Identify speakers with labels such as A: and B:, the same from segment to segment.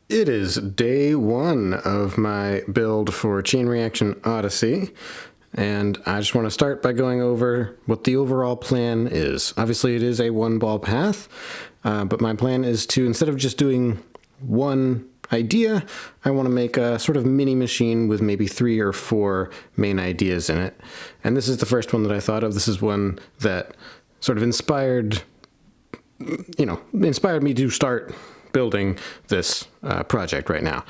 A: It is day one of my build for Chain Reaction Odyssey, and I just want to start by going over what the overall plan is. Obviously, it is a one-ball path, but my plan is to, instead of just doing one idea, I want to make a sort of mini machine with maybe 3 or 4 main ideas in it. And this is the first one that I thought of. This is one that sort of inspired me to start building this project right now.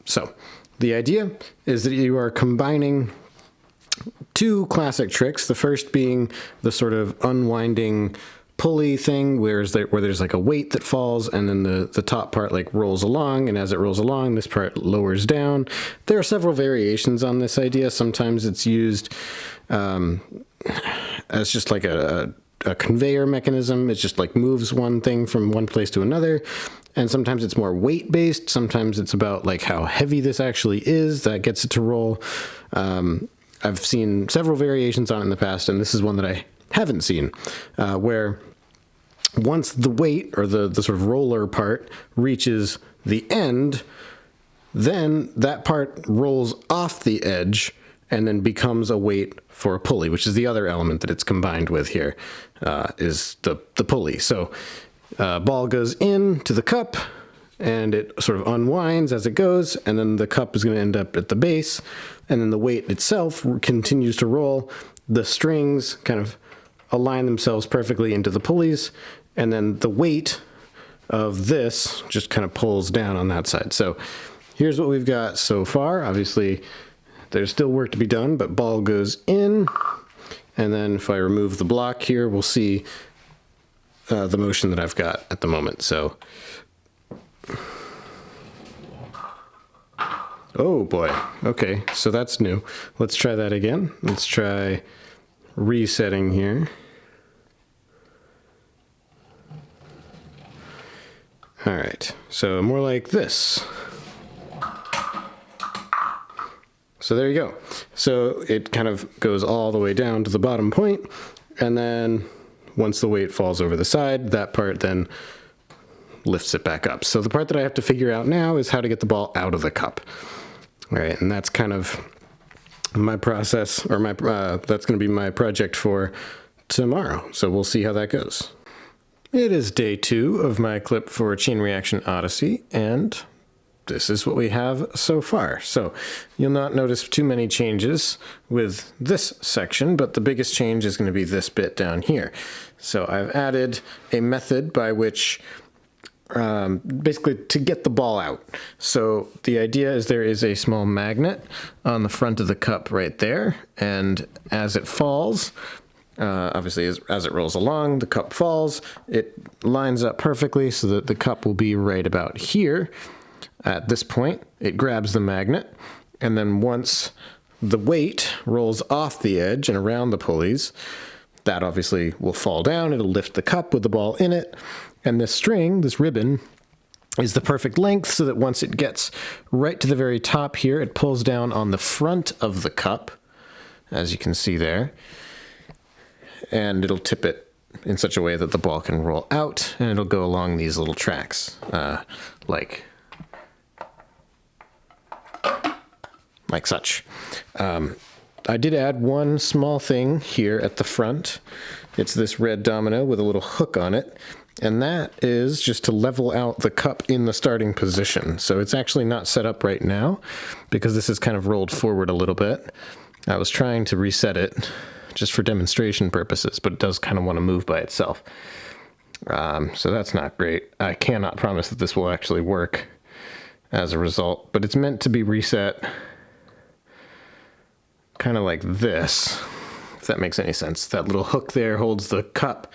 A: So the idea is that you are combining 2 classic tricks. The first being the sort of unwinding pulley thing, where there's like a weight that falls, and then the top part like rolls along, and as it rolls along, this part lowers down. There are several variations on this idea. Sometimes it's used as just like a conveyor mechanism. It just like moves one thing from one place to another. And sometimes it's more weight based. Sometimes it's about like how heavy this actually is that gets it to roll. I've seen several variations on it in the past, and this is one that I haven't seen, where once the weight or the sort of roller part reaches the end, then that part rolls off the edge and then becomes a weight for a pulley, which is the other element that it's combined with here, is the pulley. So ball goes into the cup, and it sort of unwinds as it goes, and then the cup is going to end up at the base, and then the weight itself continues to roll. The strings kind of align themselves perfectly into the pulleys, and then the weight of this just kind of pulls down on that side. So here's what we've got so far. Obviously, there's still work to be done, but ball goes in, and then if I remove the block here, we'll see the motion that I've got at the moment. So, oh boy, okay, so that's new. Let's try that again. Let's try resetting here. All right, so more like this. So there you go. So it kind of goes all the way down to the bottom point, and then once the weight falls over the side, that part then lifts it back up. So the part that I have to figure out now is how to get the ball out of the cup. All right, and that's kind of my process, or that's going to be my project for tomorrow. So we'll see how that goes. It is day 2 of my clip for Chain Reaction Odyssey, and this is what we have so far. So you'll not notice too many changes with this section, but the biggest change is going to be this bit down here. So I've added a method by which basically to get the ball out. So the idea is there is a small magnet on the front of the cup right there, and as it falls, obviously as it rolls along, the cup falls, it lines up perfectly so that the cup will be right about here. At this point, it grabs the magnet, and then once the weight rolls off the edge and around the pulleys, that obviously will fall down. It'll lift the cup with the ball in it, and this string, this ribbon, is the perfect length so that once it gets right to the very top here, it pulls down on the front of the cup, as you can see there, and it'll tip it in such a way that the ball can roll out, and it'll go along these little tracks, like such. I did add one small thing here at the front. It's this red domino with a little hook on it, and that is just to level out the cup in the starting position. So it's actually not set up right now because this is kind of rolled forward a little bit. I was trying to reset it just for demonstration purposes, but it does kind of want to move by itself. So that's not great. I cannot promise that this will actually work as a result, but it's meant to be reset kind of like this, if that makes any sense. That little hook there holds the cup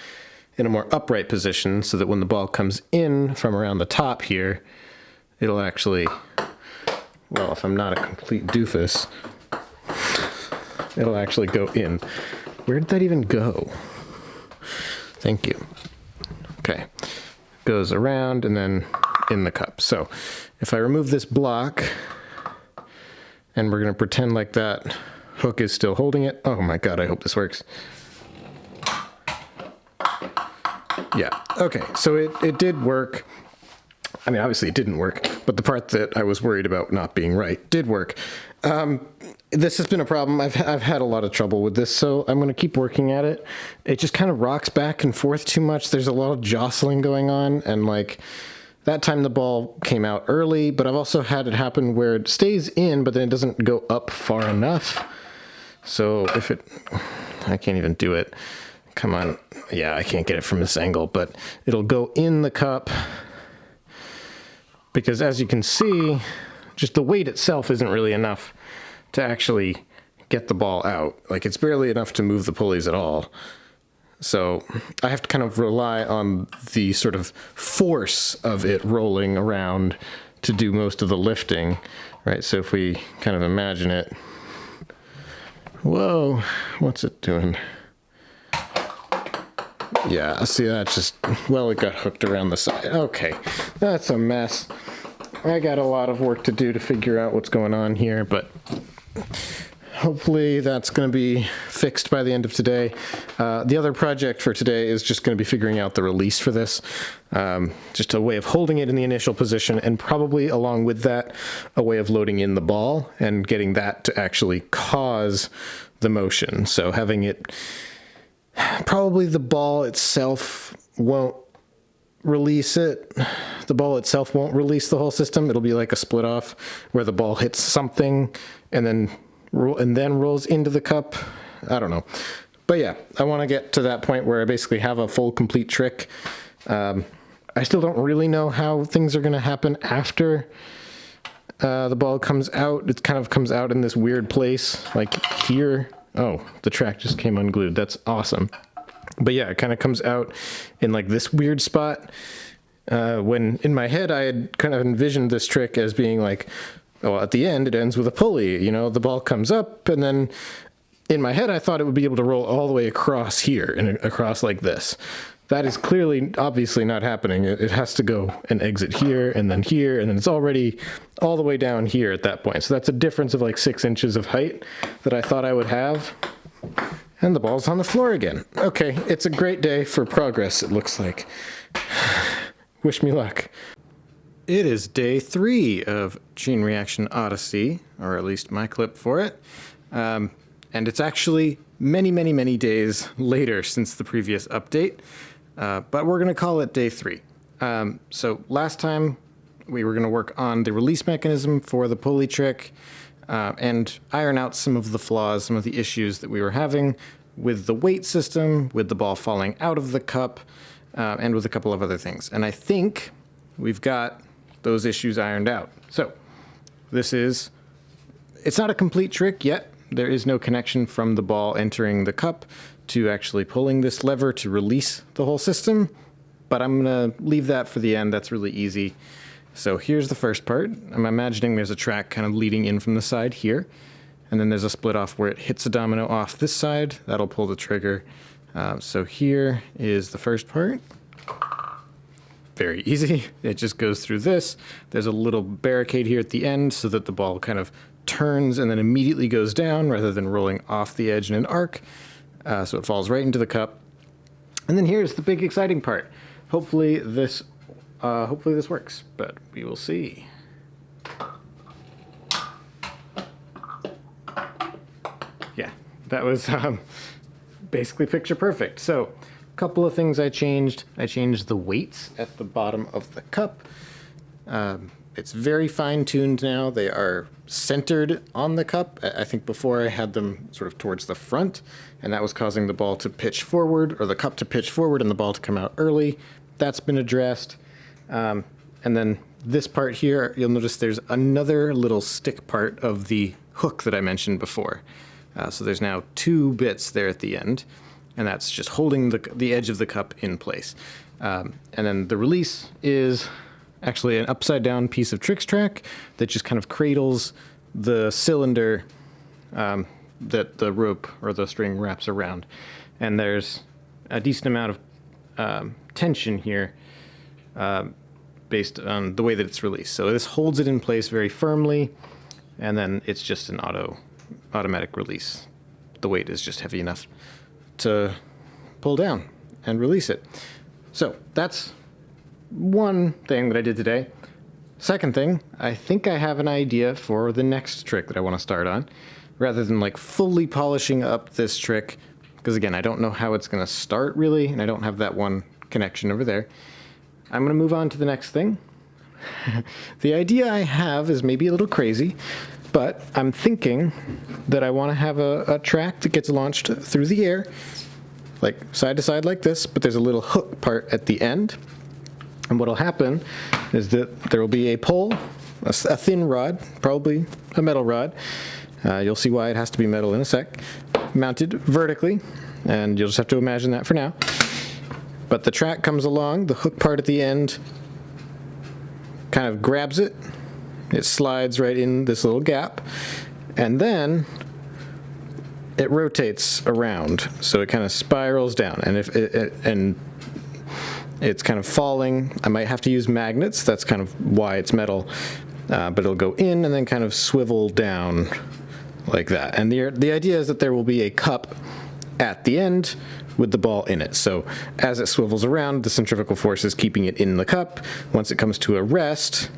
A: in a more upright position so that when the ball comes in from around the top here, it'll actually, well, if I'm not a complete doofus, it'll actually go in. Where did that even go? Thank you. Okay. Goes around and then in the cup. So if I remove this block, and we're going to pretend like that hook is still holding it. Oh my God, I hope this works. Yeah, okay, so it did work. I mean, obviously it didn't work, but the part that I was worried about not being right did work. This has been a problem. I've had a lot of trouble with this, so I'm going to keep working at it. It just kind of rocks back and forth too much. There's a lot of jostling going on, and like that time the ball came out early, but I've also had it happen where it stays in, but then it doesn't go up far enough. So if it, I can't even do it. Come on. Yeah, I can't get it from this angle, but it'll go in the cup because as you can see, just the weight itself isn't really enough to actually get the ball out. Like it's barely enough to move the pulleys at all. So I have to kind of rely on the sort of force of it rolling around to do most of the lifting, right? So if we kind of imagine it, whoa, what's it doing? Yeah, see that just, well, it got hooked around the side. Okay, that's a mess. I got a lot of work to do to figure out what's going on here, but hopefully that's going to be fixed by the end of today. The other project for today is just going to be figuring out the release for this. Just a way of holding it in the initial position, and probably along with that, a way of loading in the ball and getting that to actually cause the motion. So having it, probably the ball itself won't release it. The ball itself won't release the whole system. It'll be like a split off where the ball hits something and then rolls into the cup. I don't know. But yeah, I want to get to that point where I basically have a full complete trick. I still don't really know how things are going to happen after the ball comes out. It kind of comes out in this weird place, like here. Oh, the track just came unglued. That's awesome. But yeah, it kind of comes out in like this weird spot. When in my head, I had kind of envisioned this trick as being like, well, at the end, it ends with a pulley. You know, the ball comes up, and then in my head, I thought it would be able to roll all the way across here and across like this. That is clearly, obviously not happening. It has to go and exit here, and then it's already all the way down here at that point. So that's a difference of like 6 inches of height that I thought I would have. And the ball's on the floor again. Okay, it's a great day for progress, it looks like. Wish me luck. It is day 3 of Chain Reaction Odyssey, or at least my clip for it. And it's actually many, many, many days later since the previous update. But we're going to call it day 3. So last time we were going to work on the release mechanism for the pulley trick and iron out some of the flaws, some of the issues that we were having with the weight system, with the ball falling out of the cup, and with a couple of other things. And I think we've got those issues ironed out. So it's not a complete trick yet. There is no connection from the ball entering the cup to actually pulling this lever to release the whole system, but I'm going to leave that for the end. That's really easy. So here's the first part. I'm imagining there's a track kind of leading in from the side here, and then there's a split off where it hits a domino off this side. That'll pull the trigger. So here is the first part. Very easy. It just goes through this. There's a little barricade here at the end so that the ball kind of turns and then immediately goes down rather than rolling off the edge in an arc. So it falls right into the cup. And then here's the big exciting part. Hopefully this works, but we will see. Yeah, that was basically picture perfect. So a couple of things I changed. I changed the weights at the bottom of the cup. It's very fine-tuned now. They are centered on the cup. I think before I had them sort of towards the front, and that was causing the ball to pitch forward, or the cup to pitch forward and the ball to come out early. That's been addressed. And then this part here, you'll notice there's another little stick part of the hook that I mentioned before. So there's now 2 bits there at the end, and that's just holding the edge of the cup in place. And then the release is actually an upside down piece of Trix track that just kind of cradles the cylinder that the rope or the string wraps around. And there's a decent amount of tension here based on the way that it's released. So this holds it in place very firmly, and then it's just an automatic release. The weight is just heavy enough to pull down and release it. So that's one thing that I did today. Second thing, I think I have an idea for the next trick that I want to start on, rather than like fully polishing up this trick, because again, I don't know how it's going to start really, and I don't have that one connection over there. I'm going to move on to the next thing. The idea I have is maybe a little crazy, but I'm thinking that I want to have a track that gets launched through the air, like side to side like this, but there's a little hook part at the end. And what'll happen is that there will be a pole, a thin rod, probably a metal rod. You'll see why it has to be metal in a sec, mounted vertically, and you'll just have to imagine that for now. But the track comes along, the hook part at the end kind of grabs it, it slides right in this little gap, and then it rotates around, so it kind of spirals down, and if it's kind of falling. I might have to use magnets. That's kind of why it's metal. But it'll go in and then kind of swivel down like that. And the idea is that there will be a cup at the end with the ball in it. So as it swivels around, the centrifugal force is keeping it in the cup. Once it comes to a rest,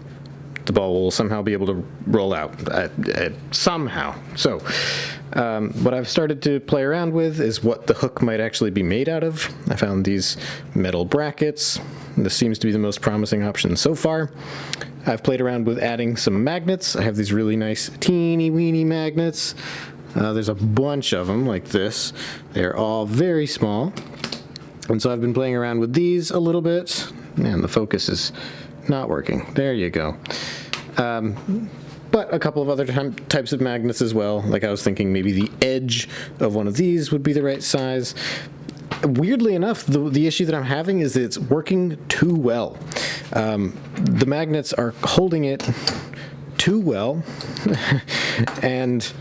A: the ball will somehow be able to roll out somehow. So what I've started to play around with is what the hook might actually be made out of. I found these metal brackets. This seems to be the most promising option so far. I've played around with adding some magnets. I have these really nice teeny weeny magnets. There's a bunch of them like this. They're all very small. And so I've been playing around with these a little bit. Man, the focus is not working. There you go. But a couple of other types of magnets as well. Like I was thinking maybe the edge of one of these would be the right size. Weirdly enough, the issue that I'm having is that it's working too well. The magnets are holding it too well, and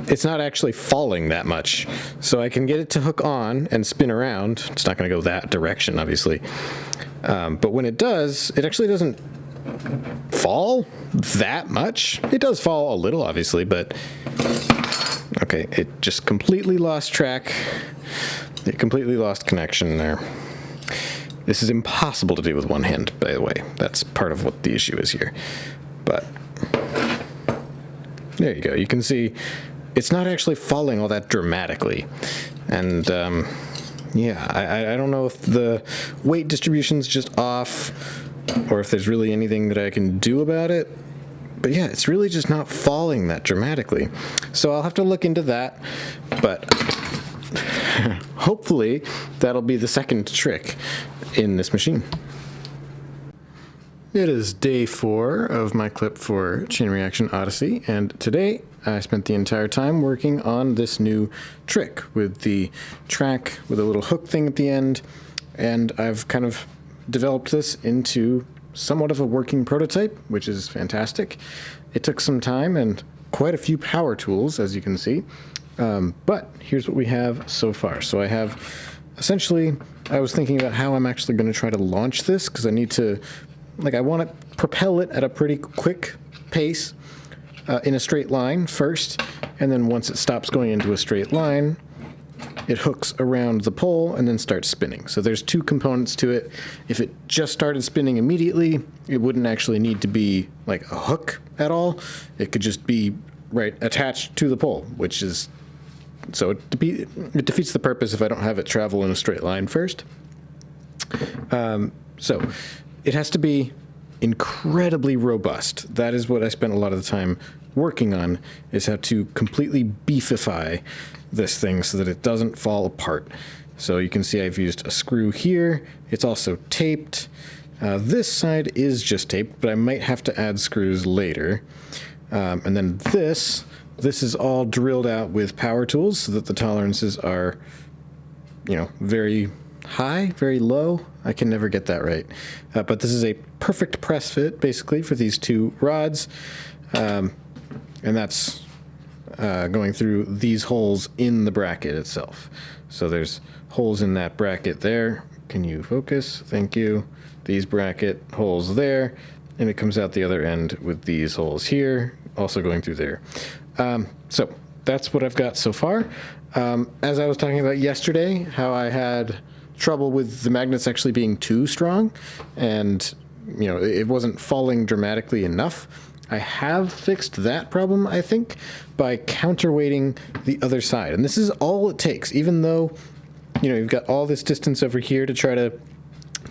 A: it's not actually falling that much. So I can get it to hook on and spin around. It's not going to go that direction, obviously. But when it does, it actually doesn't fall that much. It does fall a little, obviously, but okay, it just completely lost track. It completely lost connection there. This is impossible to do with one hand, by the way. That's part of what the issue is here. But there you go. You can see it's not actually falling all that dramatically. And yeah, I don't know if the weight distribution's just off or if there's really anything that I can do about it. But yeah, it's really just not falling that dramatically. So I'll have to look into that, but hopefully that'll be the second trick in this machine. It is day 4 of my clip for Chain Reaction Odyssey, and today I spent the entire time working on this new trick with the track with a little hook thing at the end, and I've kind of developed this into somewhat of a working prototype, which is fantastic. It took some time and quite a few power tools, as you can see, but here's what we have so far. So I have, essentially, I was thinking about how I'm actually going to try to launch this, because I need to, I want to propel it at a pretty quick pace in a straight line first, and then once it stops going into a straight line, it hooks around the pole and then starts spinning. So there's 2 components to it. If it just started spinning immediately, it wouldn't actually need to be like a hook at all. It could just be right attached to the pole, which is, so it defeats the purpose if I don't have it travel in a straight line first. So it has to be incredibly robust. That is what I spent a lot of the time working on, is how to completely beefify this thing so that it doesn't fall apart. So you can see I've used a screw here. It's also taped. This side is just taped, but I might have to add screws later. And then this is all drilled out with power tools so that the tolerances are, very high, very low. I can never get that right. But this is a perfect press fit, basically, for these 2 rods. And that's going through these holes in the bracket itself. So there's holes in that bracket there. Can you focus? Thank you. These bracket holes there. And it comes out the other end with these holes here, also going through there. So that's what I've got so far. As I was talking about yesterday, how I had trouble with the magnets actually being too strong, and it wasn't falling dramatically enough. I have fixed that problem, I think, by counterweighting the other side. And this is all it takes, even though, you've got all this distance over here to try to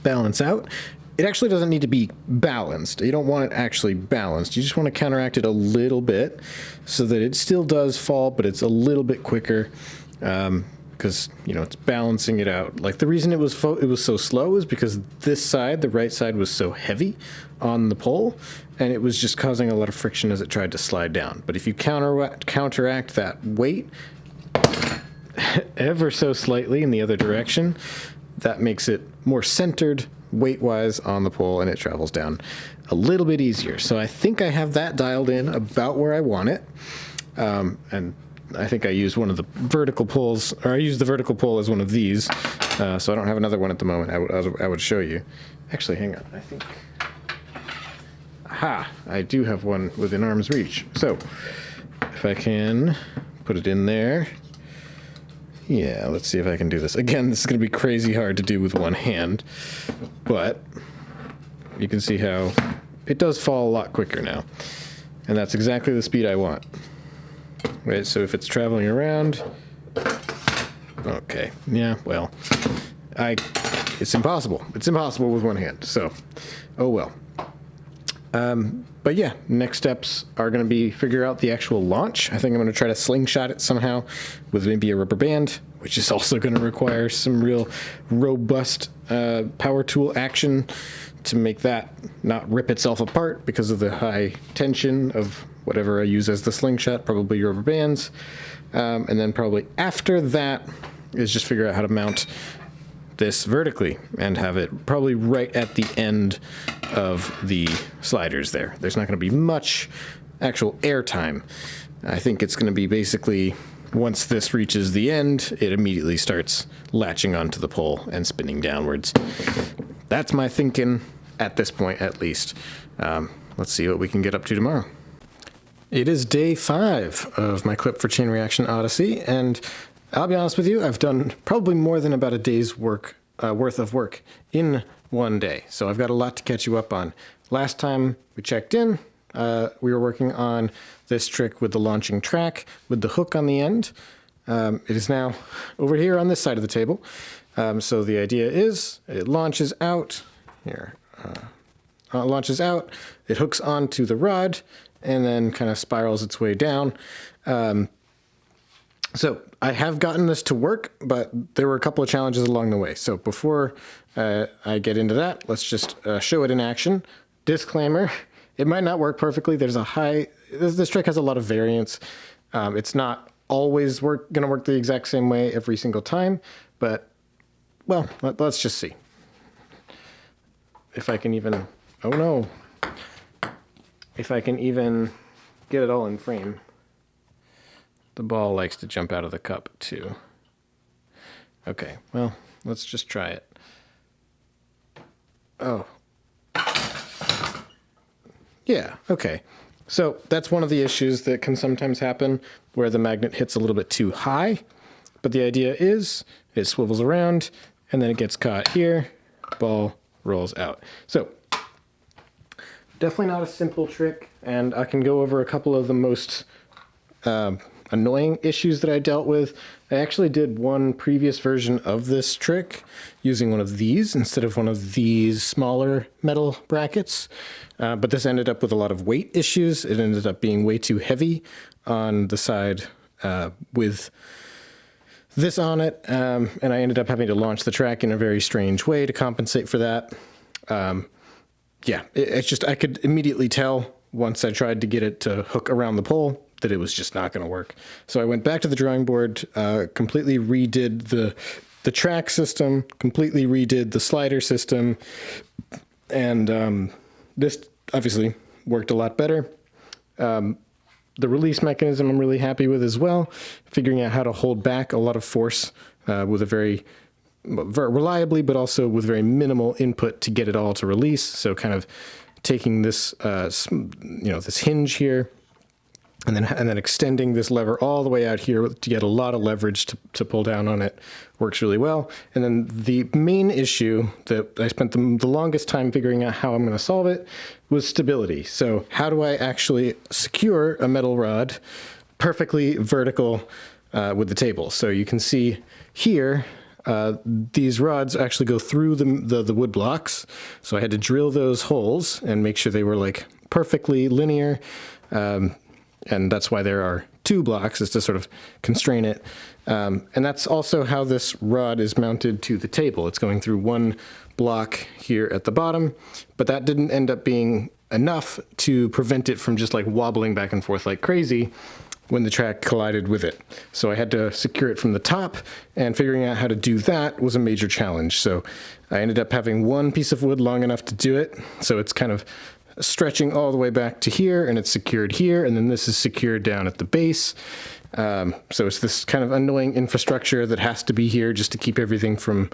A: balance out. It actually doesn't need to be balanced. You don't want it actually balanced. You just want to counteract it a little bit so that it still does fall, but it's a little bit quicker. Because it's balancing it out. Like, the reason it was so slow is because this side, the right side, was so heavy on the pole, and it was just causing a lot of friction as it tried to slide down. But if you counteract that weight ever so slightly in the other direction, that makes it more centered weight-wise on the pole, and it travels down a little bit easier. So I think I have that dialed in about where I want it, and I think I used one of the vertical poles, or I used the vertical pole as one of these, so I don't have another one at the moment. I would show you. Actually, hang on. I think, aha, I do have one within arm's reach. So if I can put it in there, yeah, let's see if I can do this. Again, this is going to be crazy hard to do with one hand, but you can see how it does fall a lot quicker now, and that's exactly the speed I want. Right, so if it's traveling around, okay, yeah, well, it's impossible. It's impossible with one hand, so, oh well. But yeah, next steps are going to be figure out the actual launch. I think I'm going to try to slingshot it somehow with maybe a rubber band, which is also going to require some real robust power tool action to make that not rip itself apart because of the high tension of whatever I use as the slingshot, probably rubber bands. And then probably after that is just figure out how to mount this vertically and have it probably right at the end of the sliders there. There's not going to be much actual air time. I think it's going to be basically once this reaches the end, it immediately starts latching onto the pole and spinning downwards. That's my thinking at this point, at least. Let's see what we can get up to tomorrow. It is day 5 of my Clip for Chain Reaction Odyssey, and I'll be honest with you, I've done probably more than about a day's worth of work in one day, so I've got a lot to catch you up on. Last time we checked in, we were working on this trick with the launching track with the hook on the end. It is now over here on this side of the table. So the idea is it launches out here, launches out, it hooks onto the rod, and then kind of spirals its way down. So I have gotten this to work, but there were a couple of challenges along the way. So before I get into that, let's just show it in action. Disclaimer, it might not work perfectly. There's a high, this trick has a lot of variance. It's not always gonna work the exact same way every single time, but well, let's just see. If I can even, oh no. If I can even get it all in frame. The ball likes to jump out of the cup too. Okay, well, let's just try it. Oh. Yeah, okay. So that's one of the issues that can sometimes happen where the magnet hits a little bit too high. But the idea is it swivels around and then it gets caught here, ball rolls out. So definitely not a simple trick, and I can go over a couple of the most annoying issues that I dealt with. I actually did one previous version of this trick using one of these instead of one of these smaller metal brackets, but this ended up with a lot of weight issues. It ended up being way too heavy on the side with this on it, and I ended up having to launch the track in a very strange way to compensate for that. Yeah, it's just, I could immediately tell once I tried to get it to hook around the pole that it was just not going to work. So I went back to the drawing board, completely redid the track system, completely redid the slider system, and this obviously worked a lot better. The release mechanism I'm really happy with as well, figuring out how to hold back a lot of force with a very reliably, but also with very minimal input to get it all to release. So kind of taking this, this hinge here and then extending this lever all the way out here to get a lot of leverage to pull down on it works really well. And then the main issue that I spent the longest time figuring out how I'm going to solve it was stability. So how do I actually secure a metal rod perfectly vertical with the table? So you can see here, these rods actually go through the wood blocks. So I had to drill those holes and make sure they were like perfectly linear. And that's why there are 2 blocks, is to sort of constrain it. And that's also how this rod is mounted to the table. It's going through 1 block here at the bottom, but that didn't end up being enough to prevent it from just like wobbling back and forth like crazy when the track collided with it. So I had to secure it from the top, and figuring out how to do that was a major challenge. So I ended up having 1 piece of wood long enough to do it. So it's kind of stretching all the way back to here, and it's secured here, and then this is secured down at the base. So it's this kind of annoying infrastructure that has to be here just to keep everything from,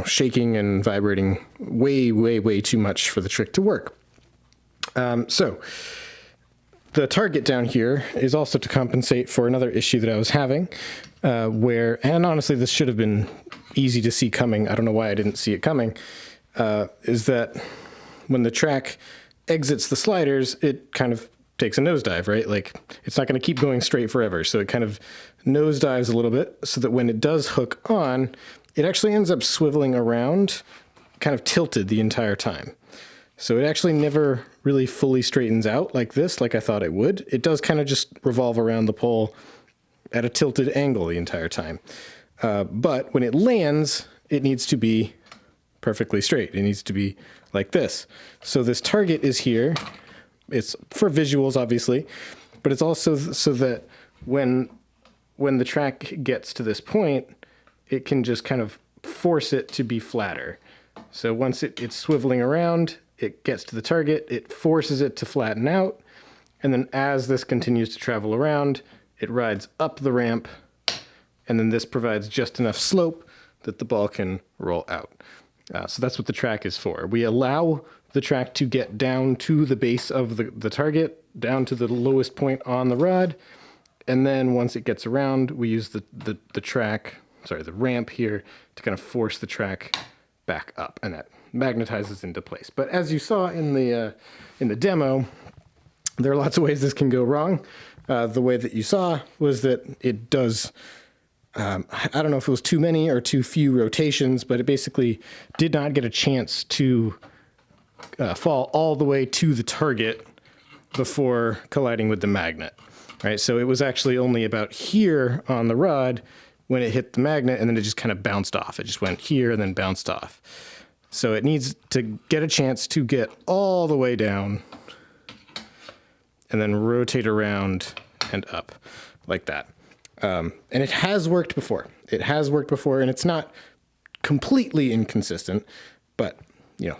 A: shaking and vibrating way, way, way too much for the trick to work. So the target down here is also to compensate for another issue that I was having, and honestly, this should have been easy to see coming. I don't know why I didn't see it coming, is that when the track exits the sliders, it kind of takes a nosedive, right? Like, it's not going to keep going straight forever. So it kind of nosedives a little bit so that when it does hook on, it actually ends up swiveling around, kind of tilted the entire time. So it actually never really fully straightens out like this, like I thought it would. It does kind of just revolve around the pole at a tilted angle the entire time. But when it lands, it needs to be perfectly straight. It needs to be like this. So this target is here. It's for visuals, obviously, but it's also so that when the track gets to this point, it can just kind of force it to be flatter. So once it's swiveling around, it gets to the target, it forces it to flatten out, and then as this continues to travel around, it rides up the ramp, and then this provides just enough slope that the ball can roll out. So that's what the track is for. We allow the track to get down to the base of the target, down to the lowest point on the rod, and then once it gets around, we use the ramp here to kind of force the track back up, and that magnetizes into place. But as you saw in the demo, there are lots of ways this can go wrong. The way that you saw was that it does, I don't know if it was too many or too few rotations, but it basically did not get a chance to fall all the way to the target before colliding with the magnet, right? So it was actually only about here on the rod when it hit the magnet, and then it just kind of bounced off. It just went here and then bounced off. So it needs to get a chance to get all the way down and then rotate around and up like that. And it has worked before. It has worked before, and it's not completely inconsistent, but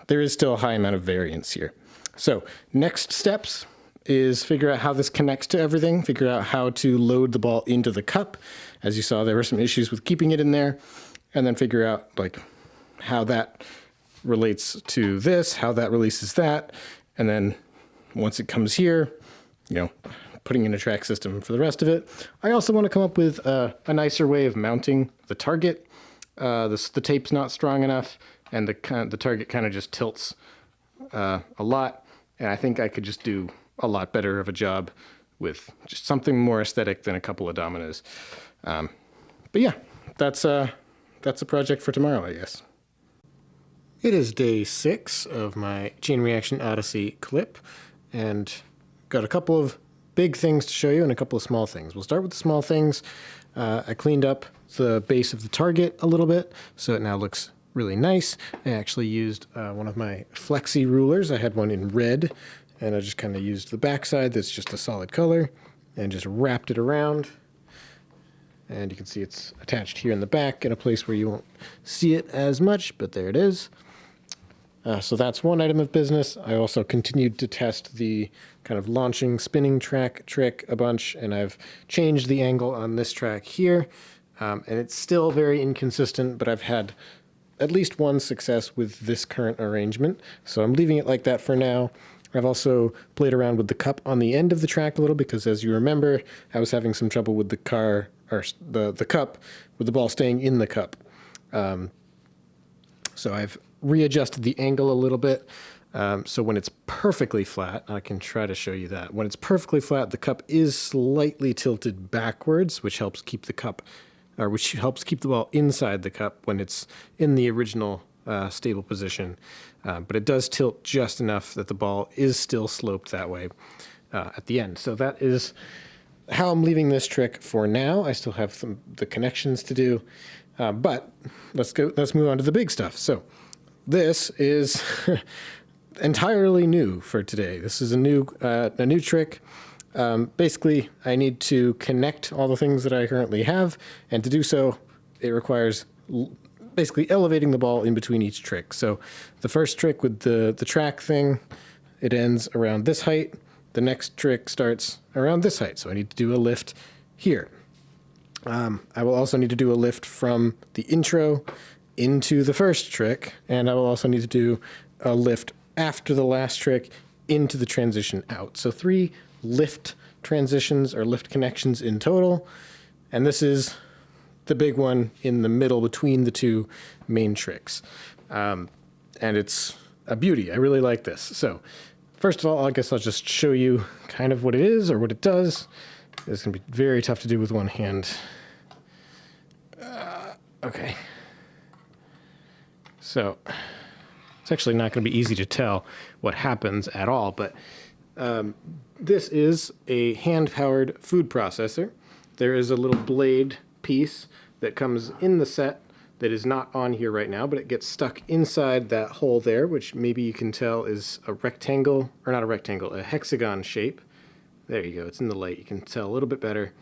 A: there is still a high amount of variance here. So next steps is figure out how this connects to everything, figure out how to load the ball into the cup. As you saw, there were some issues with keeping it in there, and then figure out how that relates to this, how that releases that, and then once it comes here, putting in a track system for the rest of it. I also want to come up with a nicer way of mounting the target. The tape's not strong enough, and the target kind of just tilts a lot, and I think I could just do a lot better of a job with just something more aesthetic than a couple of dominoes. But yeah, that's a project for tomorrow, I guess. It is day 6 of my Chain Reaction Odyssey clip, and got a couple of big things to show you and a couple of small things. We'll start with the small things. I cleaned up the base of the target a little bit, so it now looks really nice. I actually used one of my flexi rulers. I had one in red, and I just kind of used the backside that's just a solid color and just wrapped it around. And you can see it's attached here in the back in a place where you won't see it as much, but there it is. So that's one item of business. I also continued to test the kind of launching spinning track trick a bunch, and I've changed the angle on this track here. And it's still very inconsistent, but I've had at least one success with this current arrangement. So I'm leaving it like that for now. I've also played around with the cup on the end of the track a little because, as you remember, I was having some trouble with the car, or the cup, with the ball staying in the cup. So I've readjusted the angle a little bit. So when it's perfectly flat, I can try to show you that. When it's perfectly flat, the cup is slightly tilted backwards, which helps keep the cup, or which helps keep the ball inside the cup when it's in the original stable position. But it does tilt just enough that the ball is still sloped that way at the end. So that is how I'm leaving this trick for now. I still have the connections to do, but let's move on to the big stuff. So this is entirely new for today. This is a new trick. Basically, I need to connect all the things that I currently have, and to do so, it requires basically elevating the ball in between each trick. So the first trick with the track thing, it ends around this height. The next trick starts around this height, so I need to do a lift here. I will also need to do a lift from the intro into the first trick, and I will also need to do a lift after the last trick into the transition out. So 3 lift transitions or lift connections in total, and this is the big one in the middle between the 2 main tricks. And it's a beauty. I really like this. So first of all, I guess I'll just show you kind of what it is or what it does. It's going to be very tough to do with one hand. Okay. So it's actually not going to be easy to tell what happens at all, but this is a hand-powered food processor. There is a little blade piece that comes in the set that is not on here right now, but it gets stuck inside that hole there, which maybe you can tell is a rectangle, or not a rectangle, a hexagon shape. There you go, it's in the light, you can tell a little bit better.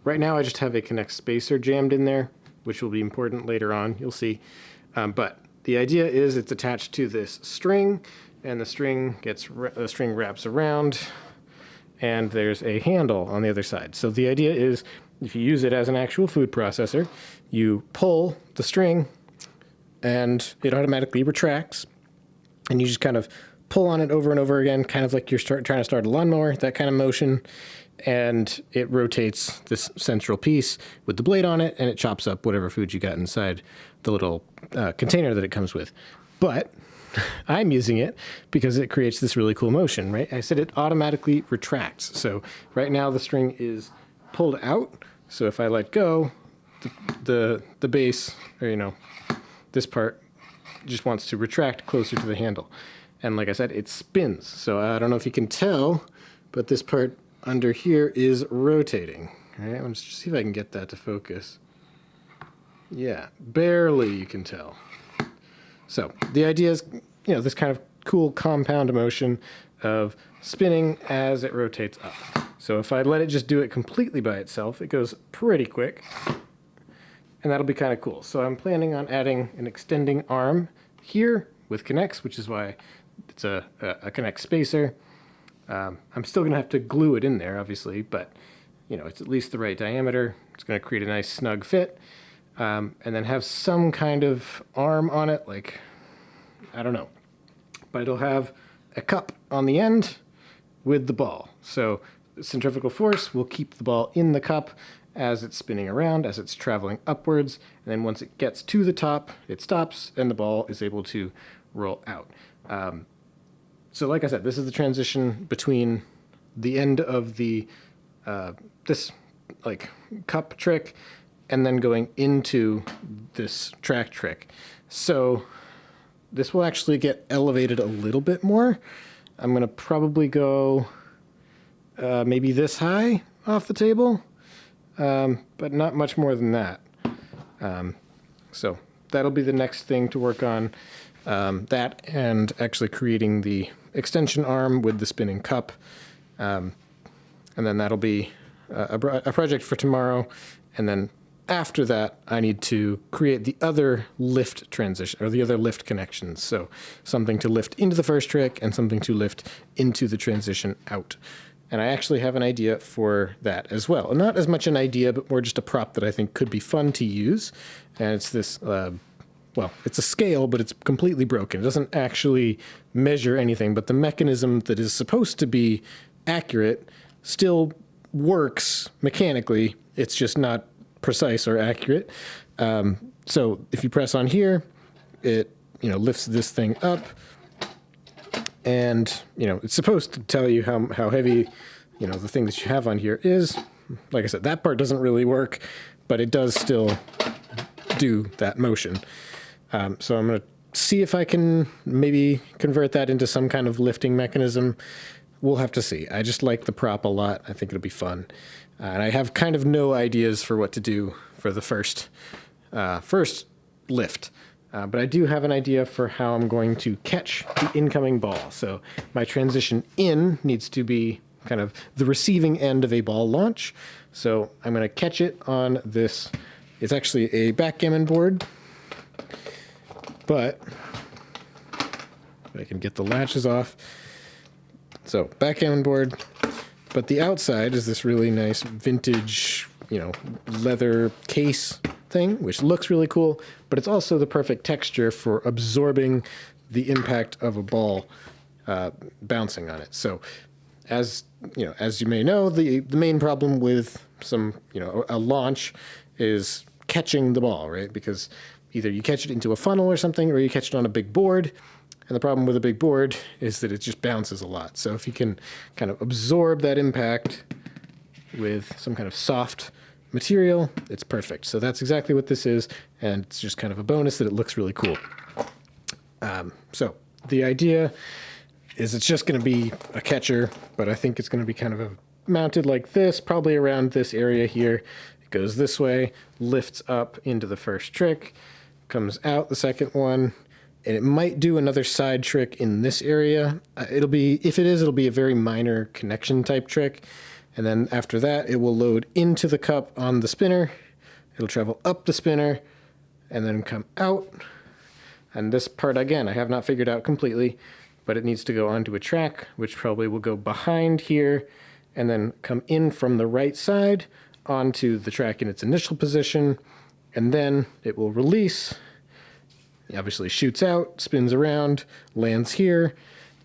A: Right now I just have a Connect spacer jammed in there, which will be important later on, you'll see. But the idea is it's attached to this string, and the string wraps around, and there's a handle on the other side. So the idea is, if you use it as an actual food processor, you pull the string, and it automatically retracts, and you just kind of pull on it over and over again, kind of like you're trying to start a lawnmower, that kind of motion, and it rotates this central piece with the blade on it, and it chops up whatever food you got inside the little container that it comes with. But I'm using it because it creates this really cool motion, right? I said it automatically retracts. So right now the string is pulled out. So if I let go, the base, or this part just wants to retract closer to the handle. And like I said, it spins. So I don't know if you can tell, but this part under here is rotating. All right, let's just see if I can get that to focus. Yeah, barely you can tell. So the idea is, this kind of cool compound motion of spinning as it rotates up. So if I let it just do it completely by itself, it goes pretty quick, and that'll be kind of cool. So I'm planning on adding an extending arm here with connects, which is why it's a Connect spacer. I'm still going to have to glue it in there, obviously, but it's at least the right diameter. It's going to create a nice snug fit, and then have some kind of arm on it, like, I don't know. But it'll have a cup on the end with the ball. So centrifugal force will keep the ball in the cup as it's spinning around, as it's traveling upwards, and then once it gets to the top, it stops, and the ball is able to roll out. So like I said, this is the transition between the end of the this cup trick and then going into this track trick. So this will actually get elevated a little bit more. I'm going to probably go maybe this high off the table, but not much more than that. So that'll be the next thing to work on, that and actually creating the extension arm with the spinning cup. And then that'll be a project for tomorrow. And then after that, I need to create the other lift transition, or the other lift connections. So something to lift into the first trick and something to lift into the transition out. And I actually have an idea for that as well. Not as much an idea, but more just a prop that I think could be fun to use. And it's this well, it's a scale, but it's completely broken. It doesn't actually measure anything, but the mechanism that is supposed to be accurate still works mechanically. It's just not precise or accurate. So if you press on here, it, lifts this thing up, and, it's supposed to tell you how heavy, the thing that you have on here is. Like I said, that part doesn't really work, but it does still do that motion. So I'm going to see if I can maybe convert that into some kind of lifting mechanism. We'll have to see. I just like the prop a lot. I think it'll be fun. And I have kind of no ideas for what to do for the first lift. But I do have an idea for how I'm going to catch the incoming ball. So my transition in needs to be kind of the receiving end of a ball launch. So I'm going to catch it on this. It's actually a backgammon board, but I can get the latches off. So backgammon board, but the outside is this really nice vintage, leather case thing, which looks really cool, but it's also the perfect texture for absorbing the impact of a ball bouncing on it. So as you may know, the main problem with a launch is catching the ball, right? Because either you catch it into a funnel or something, or you catch it on a big board. And the problem with a big board is that it just bounces a lot. So if you can kind of absorb that impact with some kind of soft material, it's perfect. So that's exactly what this is, and it's just kind of a bonus that it looks really cool. So the idea is it's just going to be a catcher, but I think it's going to be kind of mounted like this, probably around this area here. It goes this way, lifts up into the first trick, comes out the second one, and it might do another side trick in this area. It'll be a very minor connection type trick. And then after that, it will load into the cup on the spinner. It'll travel up the spinner and then come out. And this part, again, I have not figured out completely, but it needs to go onto a track, which probably will go behind here and then come in from the right side onto the track in its initial position. And then it will release. It obviously shoots out, spins around, lands here,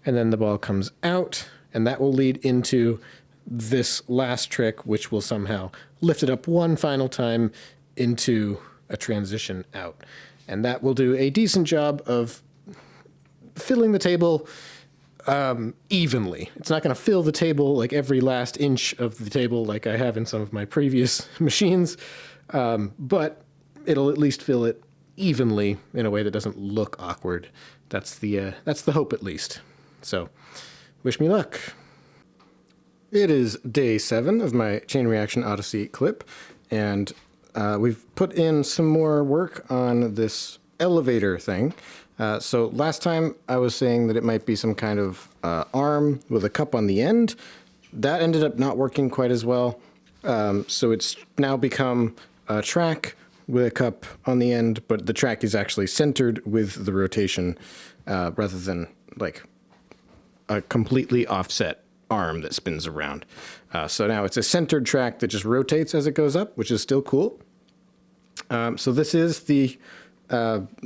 A: and then the ball comes out, and that will lead into this last trick, which will somehow lift it up one final time into a transition out. And that will do a decent job of filling the table evenly. It's not going to fill the table like every last inch of the table like I have in some of my previous machines, but it'll at least fill it evenly in a way that doesn't look awkward. That's the hope, at least. So, wish me luck. It is day 7 of my Chain Reaction Odyssey clip, and we've put in some more work on this elevator thing. So last time I was saying that it might be some kind of arm with a cup on the end. That ended up not working quite as well. So it's now become a track with a cup on the end, but the track is actually centered with the rotation rather than like a completely offset arm that spins around. So now it's a centered track that just rotates as it goes up, which is still cool. So this is the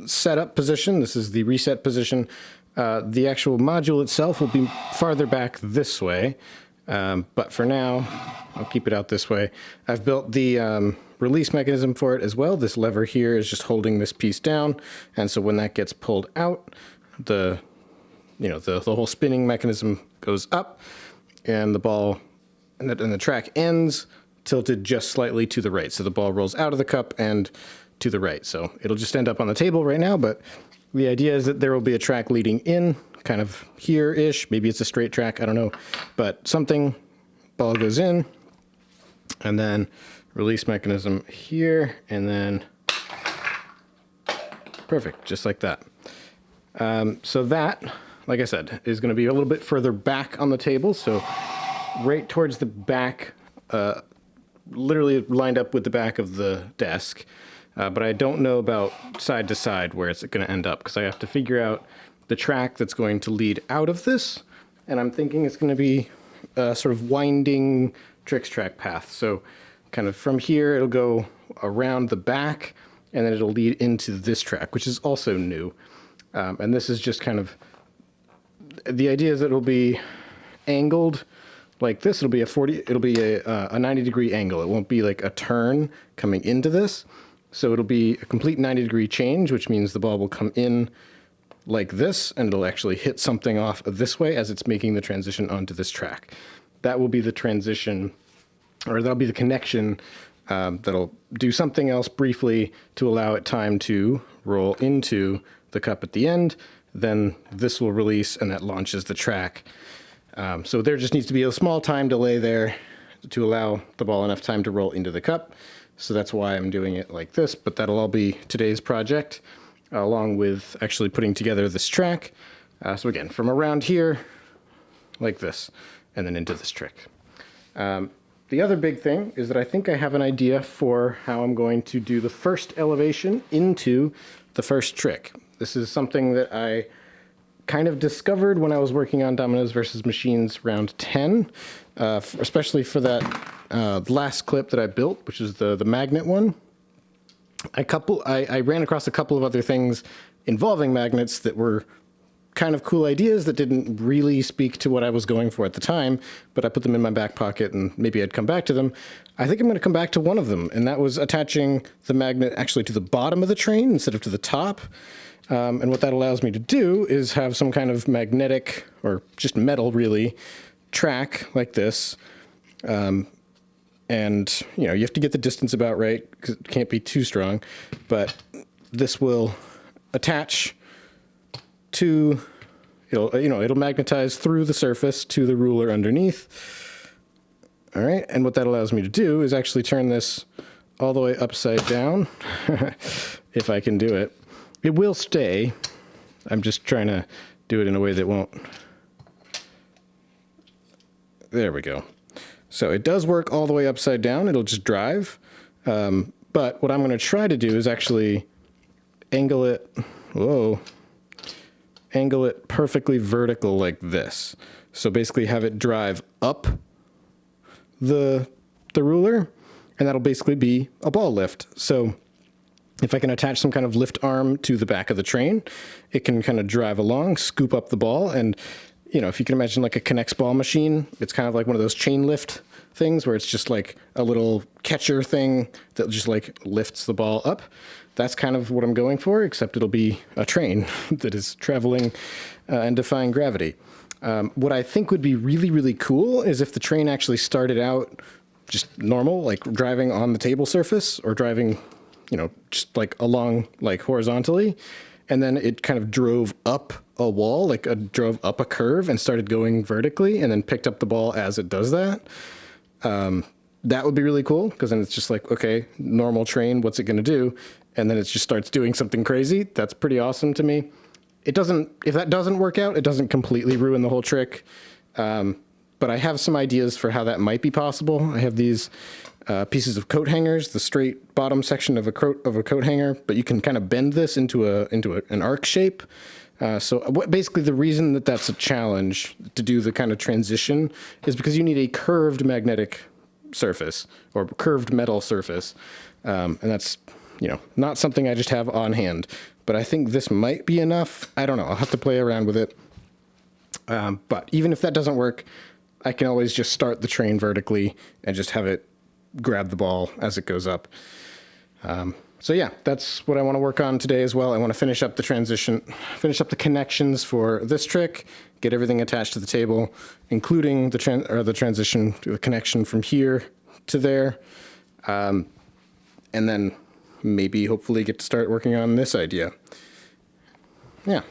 A: setup position. This is the reset position. The actual module itself will be farther back this way, but for now, I'll keep it out this way. I've built the release mechanism for it as well. This lever here is just holding this piece down, and so when that gets pulled out, the whole spinning mechanism goes up, and the ball and the track ends tilted just slightly to the right. So the ball rolls out of the cup and to the right. So it'll just end up on the table right now, but the idea is that there will be a track leading in, kind of here-ish. Maybe it's a straight track, I don't know. But something, ball goes in, and then release mechanism here, and then perfect, just like that. So that, like I said, is going to be a little bit further back on the table. So right towards the back, literally lined up with the back of the desk. But I don't know about side to side where it's going to end up, because I have to figure out the track that's going to lead out of this. And I'm thinking it's going to be a sort of winding tricks track path. So kind of from here, it'll go around the back and then it'll lead into this track, which is also new. And this is just kind of, the idea is that it'll be angled like this. It'll be a 90-degree angle. It won't be like a turn coming into this. So it'll be a complete 90-degree change, which means the ball will come in like this, and it'll actually hit something off this way as it's making the transition onto this track. That will be the transition, or that'll be the connection that'll do something else briefly to allow it time to roll into the cup at the end. Then this will release, and that launches the track. So there just needs to be a small time delay there to allow the ball enough time to roll into the cup. So that's why I'm doing it like this, but that'll all be today's project, along with actually putting together this track. So again, from around here, like this, and then into this trick. The other big thing is that I think I have an idea for how I'm going to do the first elevation into the first trick. This is something that I kind of discovered when I was working on Dominoes versus Machines round 10, especially for that last clip that I built, which is the magnet one. I ran across a couple of other things involving magnets that were kind of cool ideas that didn't really speak to what I was going for at the time, but I put them in my back pocket and maybe I'd come back to them. I think I'm going to come back to one of them, and that was attaching the magnet actually to the bottom of the train instead of to the top. And what that allows me to do is have some kind of magnetic, or just metal really, track like this. And you know, you have to get the distance about right because it can't be too strong, but this will attach to, it'll magnetize through the surface to the ruler underneath. All right, and what that allows me to do is actually turn this all the way upside down, if I can do it. It will stay. I'm just trying to do it in a way that won't. There we go. So it does work all the way upside down. It'll just drive. But what I'm going to try to do is actually angle it. Whoa. Angle it perfectly vertical like this. So basically have it drive up the ruler, and that'll basically be a ball lift. So if I can attach some kind of lift arm to the back of the train, it can kind of drive along, scoop up the ball, and if you can imagine like a K'Nex ball machine, it's kind of like one of those chain lift things where it's just like a little catcher thing that just like lifts the ball up. That's kind of what I'm going for, except it'll be a train that is traveling and defying gravity. What I think would be really, really cool is if the train actually started out just normal, like driving on the table surface or driving, just like along, like horizontally, and then it kind of drove up a wall, drove up a curve and started going vertically and then picked up the ball as it does that. That would be really cool, because then it's just like, okay, normal train, what's it going to do? And then it just starts doing something crazy. That's pretty awesome to me. If that doesn't work out, it doesn't completely ruin the whole trick. But I have some ideas for how that might be possible. I have these pieces of coat hangers, the straight bottom section of a coat hanger, but you can kind of bend this into an arc shape. So basically the reason that that's a challenge to do the kind of transition is because you need a curved magnetic surface or curved metal surface. And that's, not something I just have on hand, but I think this might be enough. I don't know. I'll have to play around with it. But even if that doesn't work, I can always just start the train vertically and just have it grab the ball as it goes up. So yeah, that's what I want to work on today as well. I want to finish up the transition, finish up the connections for this trick, get everything attached to the table, including the transition, the connection from here to there, and then maybe hopefully get to start working on this idea. Yeah.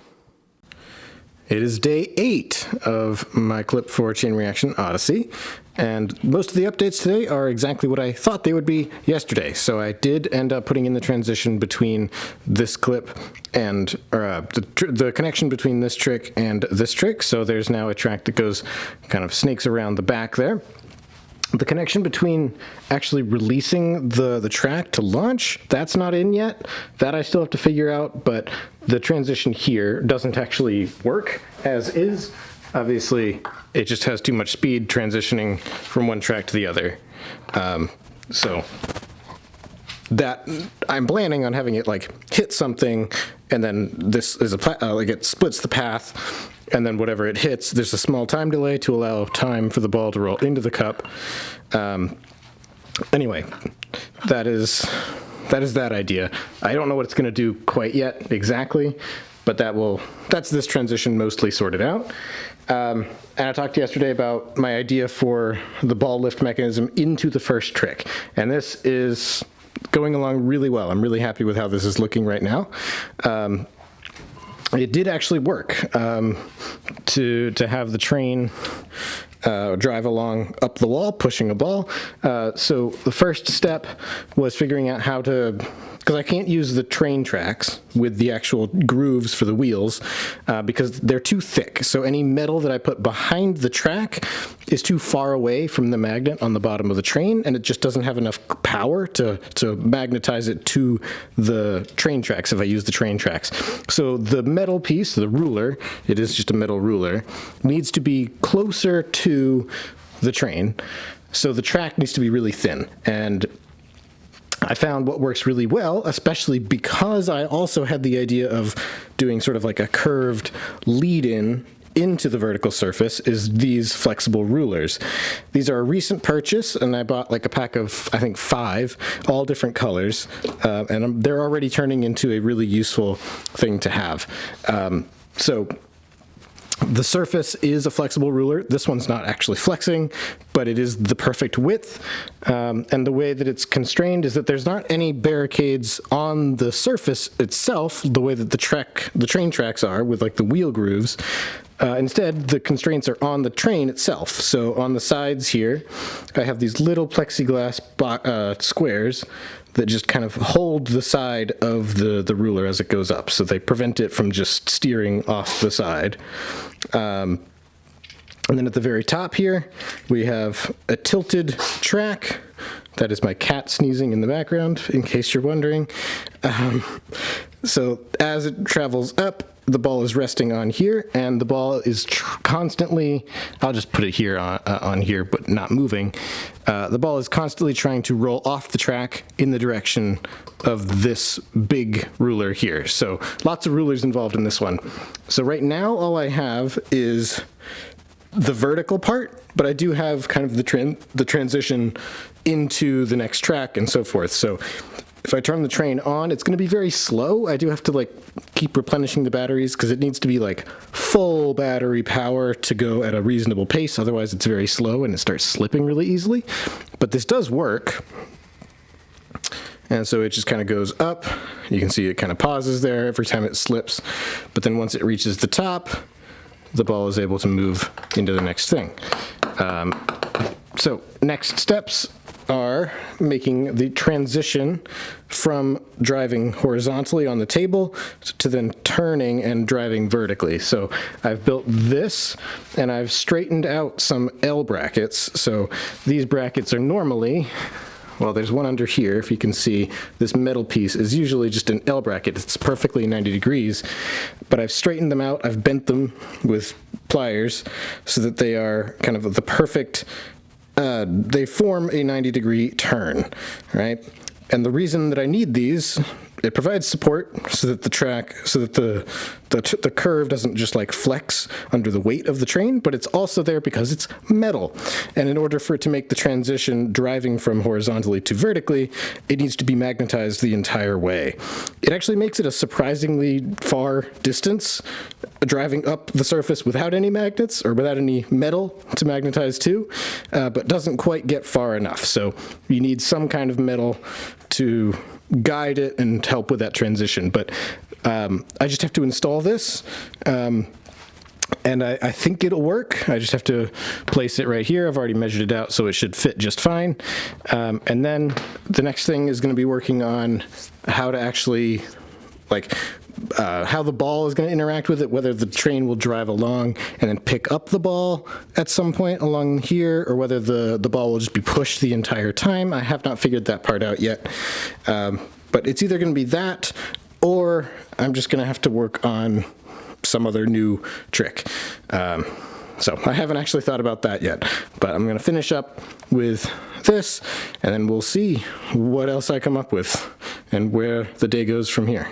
A: It is day 8 of my clip for Chain Reaction Odyssey, and most of the updates today are exactly what I thought they would be yesterday. So I did end up putting in the transition between this clip and the connection between this trick and this trick. So there's now a track that goes kind of snakes around the back there. The connection between actually releasing the track to launch, that's not in yet. That I still have to figure out, but the transition here doesn't actually work as is. Obviously, it just has too much speed transitioning from one track to the other. So that I'm planning on having it like hit something, and then this is like it splits the path, and then whatever it hits, there's a small time delay to allow time for the ball to roll into the cup. Anyway, that is that idea. I don't know what it's going to do quite yet exactly, but that's this transition mostly sorted out. And I talked yesterday about my idea for the ball lift mechanism into the first trick, and this is going along really well. I'm really happy with how this is looking right now. It did actually work to have the train drive along up the wall, pushing a ball. So the first step was figuring out how to, because I can't use the train tracks with the actual grooves for the wheels because they're too thick. So any metal that I put behind the track is too far away from the magnet on the bottom of the train, and it just doesn't have enough power to magnetize it to the train tracks if I use the train tracks. So the metal piece, the ruler, it is just a metal ruler, needs to be closer to the train. So the track needs to be really thin. And I found what works really well, especially because I also had the idea of doing sort of like a curved lead-in into the vertical surface, is these flexible rulers. These are a recent purchase, and I bought like a pack of, I think, 5, all different colors, and they're already turning into a really useful thing to have. So the surface is a flexible ruler. This one's not actually flexing, but it is the perfect width. And the way that it's constrained is that there's not any barricades on the surface itself, the way that the train tracks are with like the wheel grooves. Instead, the constraints are on the train itself. So on the sides here, I have these little plexiglass squares that just kind of hold the side of the ruler as it goes up. So they prevent it from just steering off the side. And then at the very top here, we have a tilted track. That is my cat sneezing in the background, in case you're wondering. So as it travels up, the ball is resting on here, and the ball is constantly, I'll just put it here on here, but not moving. The ball is constantly trying to roll off the track in the direction of this big ruler here. So lots of rulers involved in this one. So right now, all I have is the vertical part, but I do have kind of the transition into the next track and so forth. So if I turn the train on, it's going to be very slow. I do have to like keep replenishing the batteries because it needs to be like full battery power to go at a reasonable pace. Otherwise, it's very slow and it starts slipping really easily. But this does work. And so it just kind of goes up. You can see it kind of pauses there every time it slips. But then once it reaches the top, the ball is able to move into the next thing. So next steps are making the transition from driving horizontally on the table to then turning and driving vertically. So I've built this, and I've straightened out some L brackets. So these brackets are normally, well, there's one under here, if you can see, this metal piece is usually just an L bracket. It's perfectly 90 degrees, but I've straightened them out. I've bent them with pliers so that they are kind of the perfect, they form a 90-degree turn, right? And the reason that I need these, it provides support so that the track, so that the curve doesn't just like flex under the weight of the train, but it's also there because it's metal. And in order for it to make the transition driving from horizontally to vertically, it needs to be magnetized the entire way. It actually makes it a surprisingly far distance driving up the surface without any magnets or without any metal to magnetize to, but doesn't quite get far enough. So you need some kind of metal to guide it and help with that transition. But I just have to install this, and I think it'll work. I just have to place it right here. I've already measured it out, so it should fit just fine. And then the next thing is going to be working on how to actually, like, how the ball is going to interact with it, whether the train will drive along and then pick up the ball at some point along here, or whether the ball will just be pushed the entire time. I have not figured that part out yet. But it's either going to be that, or I'm just going to have to work on some other new trick. So I haven't actually thought about that yet, but I'm going to finish up with this, and then we'll see what else I come up with and where the day goes from here.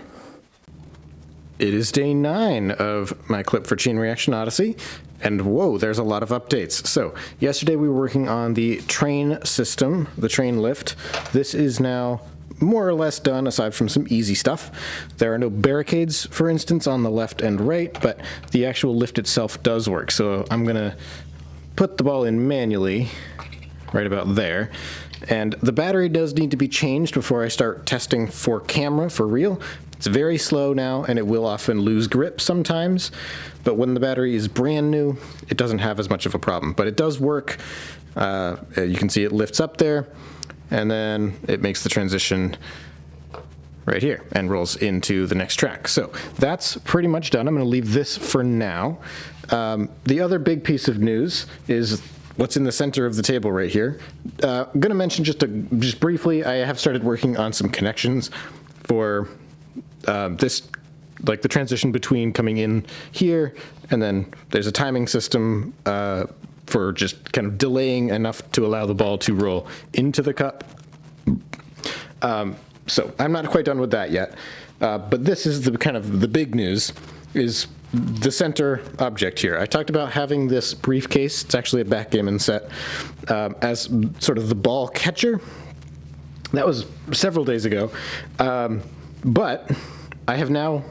A: It is day 9 of my Clip for Chain Reaction Odyssey, and whoa, there's a lot of updates. So yesterday we were working on the train system, the train lift. This is now more or less done, aside from some easy stuff. There are no barricades, for instance, on the left and right, but the actual lift itself does work. So I'm gonna put the ball in manually, right about there. And the battery does need to be changed before I start testing for camera, for real. It's very slow now, and it will often lose grip sometimes, but when the battery is brand new, it doesn't have as much of a problem. But it does work. You can see it lifts up there, and then it makes the transition right here and rolls into the next track. So that's pretty much done. I'm going to leave this for now. The other big piece of news is what's in the center of the table right here. I'm going to mention just briefly, I have started working on some connections for this, like the transition between coming in here, and then there's a timing system for just kind of delaying enough to allow the ball to roll into the cup. So I'm not quite done with that yet, but this is the kind of the big news, is the center object here. I talked about having this briefcase, it's actually a backgammon set, as sort of the ball catcher. That was several days ago, but I have now,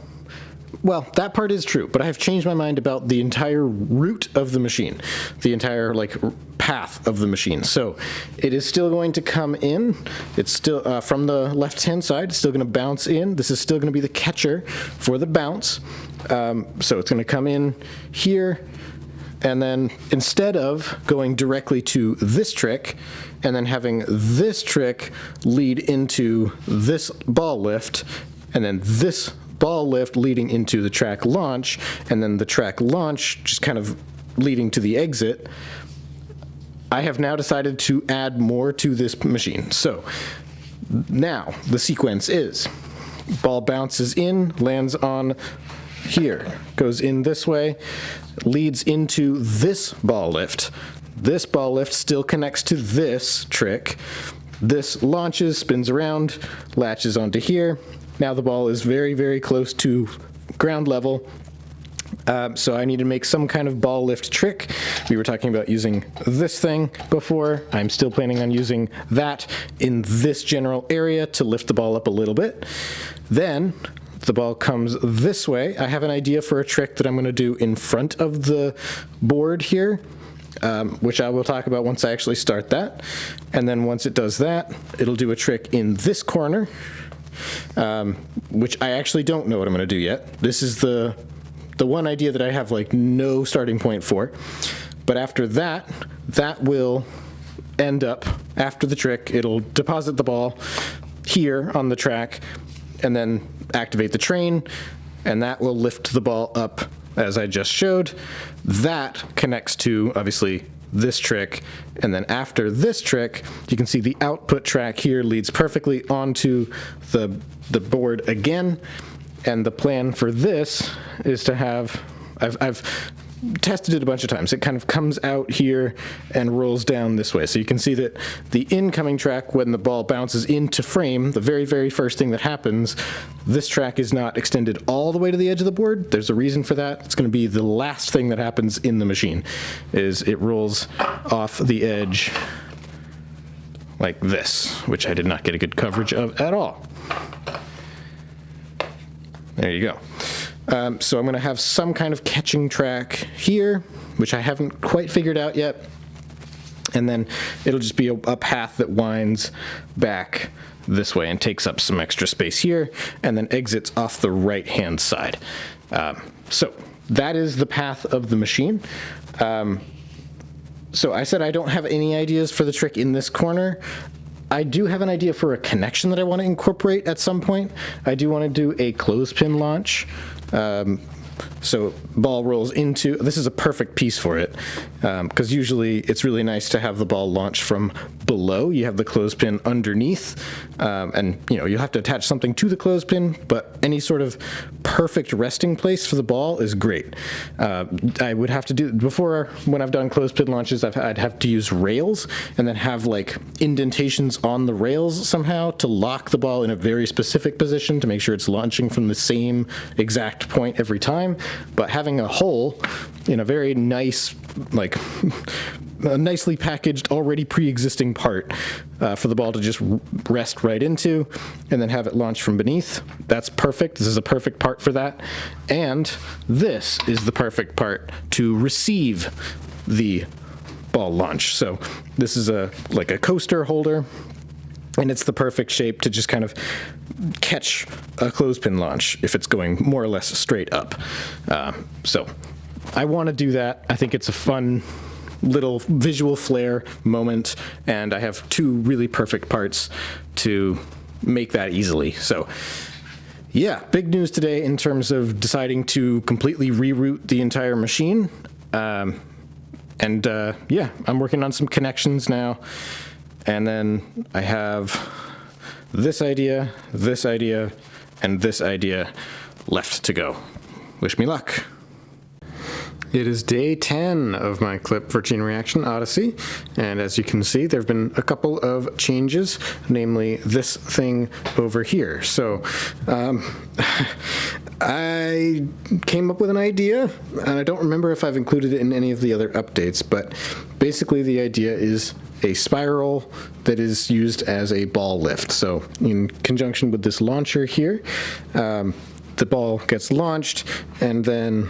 A: well, that part is true, but I have changed my mind about the entire route of the machine, the entire like path of the machine. So it is still going to come in. It's still from the left-hand side. It's still going to bounce in. This is still going to be the catcher for the bounce. So it's going to come in here, and then instead of going directly to this trick and then having this trick lead into this ball lift, and then this ball lift leading into the track launch, and then the track launch just kind of leading to the exit, I have now decided to add more to this machine. So now the sequence is ball bounces in, lands on here, goes in this way, leads into this ball lift. This ball lift still connects to this trick. This launches, spins around, latches onto here. Now the ball is very, very close to ground level. So I need to make some kind of ball lift trick. We were talking about using this thing before. I'm still planning on using that in this general area to lift the ball up a little bit. Then the ball comes this way. I have an idea for a trick that I'm going to do in front of the board here, which I will talk about once I actually start that. And then once it does that, it'll do a trick in this corner, which I actually don't know what I'm going to do yet. This is the one idea that I have like no starting point for. But after that, that will end up, after the trick, it'll deposit the ball here on the track and then activate the train, and that will lift the ball up as I just showed. That connects to, obviously, this trick, and then after this trick, you can see the output track here leads perfectly onto the board again. And the plan for this is to have, I've tested it a bunch of times. It kind of comes out here and rolls down this way. So you can see that the incoming track, when the ball bounces into frame, the very, very first thing that happens, this track is not extended all the way to the edge of the board. There's a reason for that. It's going to be the last thing that happens in the machine, is it rolls off the edge like this, which I did not get a good coverage of at all. There you go. So I'm going to have some kind of catching track here, which I haven't quite figured out yet. And then it'll just be a path that winds back this way and takes up some extra space here, and then exits off the right-hand side. So that is the path of the machine. So I said I don't have any ideas for the trick in this corner. I do have an idea for a connection that I want to incorporate at some point. I do want to do a clothespin launch. So ball rolls into, this is a perfect piece for it, because usually it's really nice to have the ball launch from below. You have the clothespin underneath, and you have to attach something to the clothespin, but any sort of perfect resting place for the ball is great. I would have to do, before when I've done clothespin launches, I'd have to use rails and then have like indentations on the rails somehow to lock the ball in a very specific position to make sure it's launching from the same exact point every time. But having a hole in a very nice, like a nicely packaged, already pre-existing part for the ball to just rest right into and then have it launch from beneath, that's perfect. This is a perfect part for that. And this is the perfect part to receive the ball launch. So this is like a coaster holder, and it's the perfect shape to just kind of catch a clothespin launch if it's going more or less straight up. So I want to do that. I think it's a fun little visual flair moment, and I have two really perfect parts to make that easily. So yeah, big news today in terms of deciding to completely reroute the entire machine. Yeah, I'm working on some connections now. And then I have this idea, and this idea left to go. Wish me luck. It is day 10 of my clip for Chain Reaction Odyssey, and as you can see, there have been a couple of changes, namely this thing over here. So I came up with an idea, and I don't remember if I've included it in any of the other updates, but basically the idea is a spiral that is used as a ball lift. So in conjunction with this launcher here, the ball gets launched, and then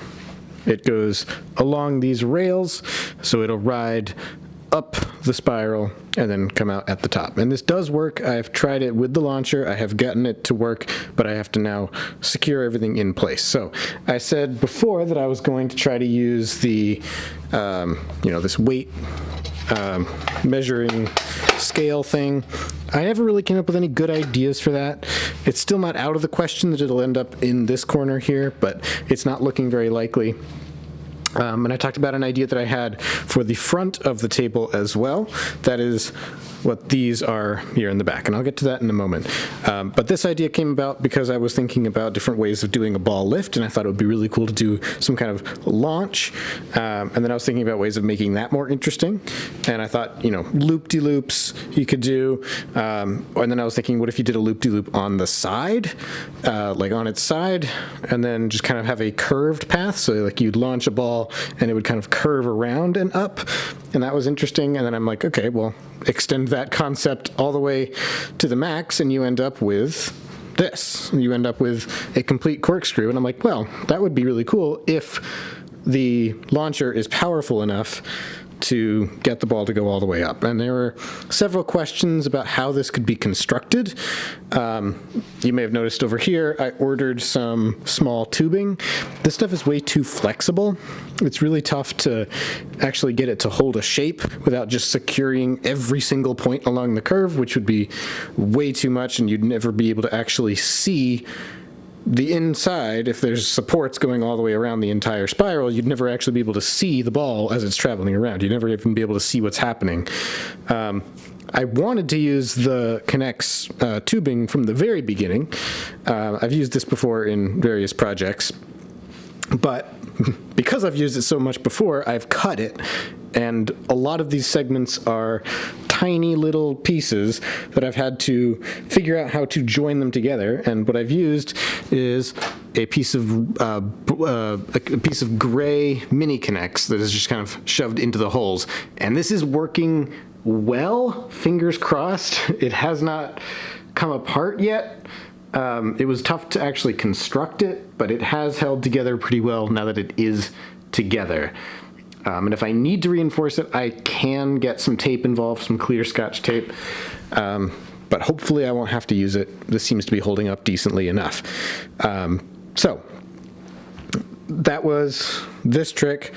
A: it goes along these rails, so it'll ride up the spiral and then come out at the top. And this does work. I've tried it with the launcher. I have gotten it to work, but I have to now secure everything in place. So I said before that I was going to try to use the, this weight measuring scale thing. I never really came up with any good ideas for that. It's still not out of the question that it'll end up in this corner here, but it's not looking very likely. And I talked about an idea that I had for the front of the table as well. That is what these are here in the back, and I'll get to that in a moment. But this idea came about because I was thinking about different ways of doing a ball lift, and I thought it would be really cool to do some kind of launch. And then I was thinking about ways of making that more interesting. And I thought, loop-de-loops you could do. And then I was thinking, what if you did a loop-de-loop on the side, like on its side, and then just kind of have a curved path. So like you'd launch a ball and it would kind of curve around and up. And that was interesting. And then I'm like, okay, well, extend that concept all the way to the max, and you end up with this. You end up with a complete corkscrew. And I'm like, well, that would be really cool if the launcher is powerful enough to get the ball to go all the way up. And there were several questions about how this could be constructed. You may have noticed over here, I ordered some small tubing. This stuff is way too flexible. It's really tough to actually get it to hold a shape without just securing every single point along the curve, which would be way too much, and you'd never be able to actually see the inside. If there's supports going all the way around the entire spiral, you'd never actually be able to see the ball as it's traveling around. You'd never even be able to see what's happening. I wanted to use the K'NEX tubing from the very beginning. I've used this before in various projects, but because I've used it so much before, I've cut it, and a lot of these segments are tiny little pieces that I've had to figure out how to join them together. And what I've used is a piece of gray mini K'NEX that is just kind of shoved into the holes. And this is working well, fingers crossed. It has not come apart yet. It was tough to actually construct it, but it has held together pretty well now that it is together. And if I need to reinforce it, I can get some tape involved, some clear Scotch tape. But hopefully I won't have to use it. This seems to be holding up decently enough. So that was this trick.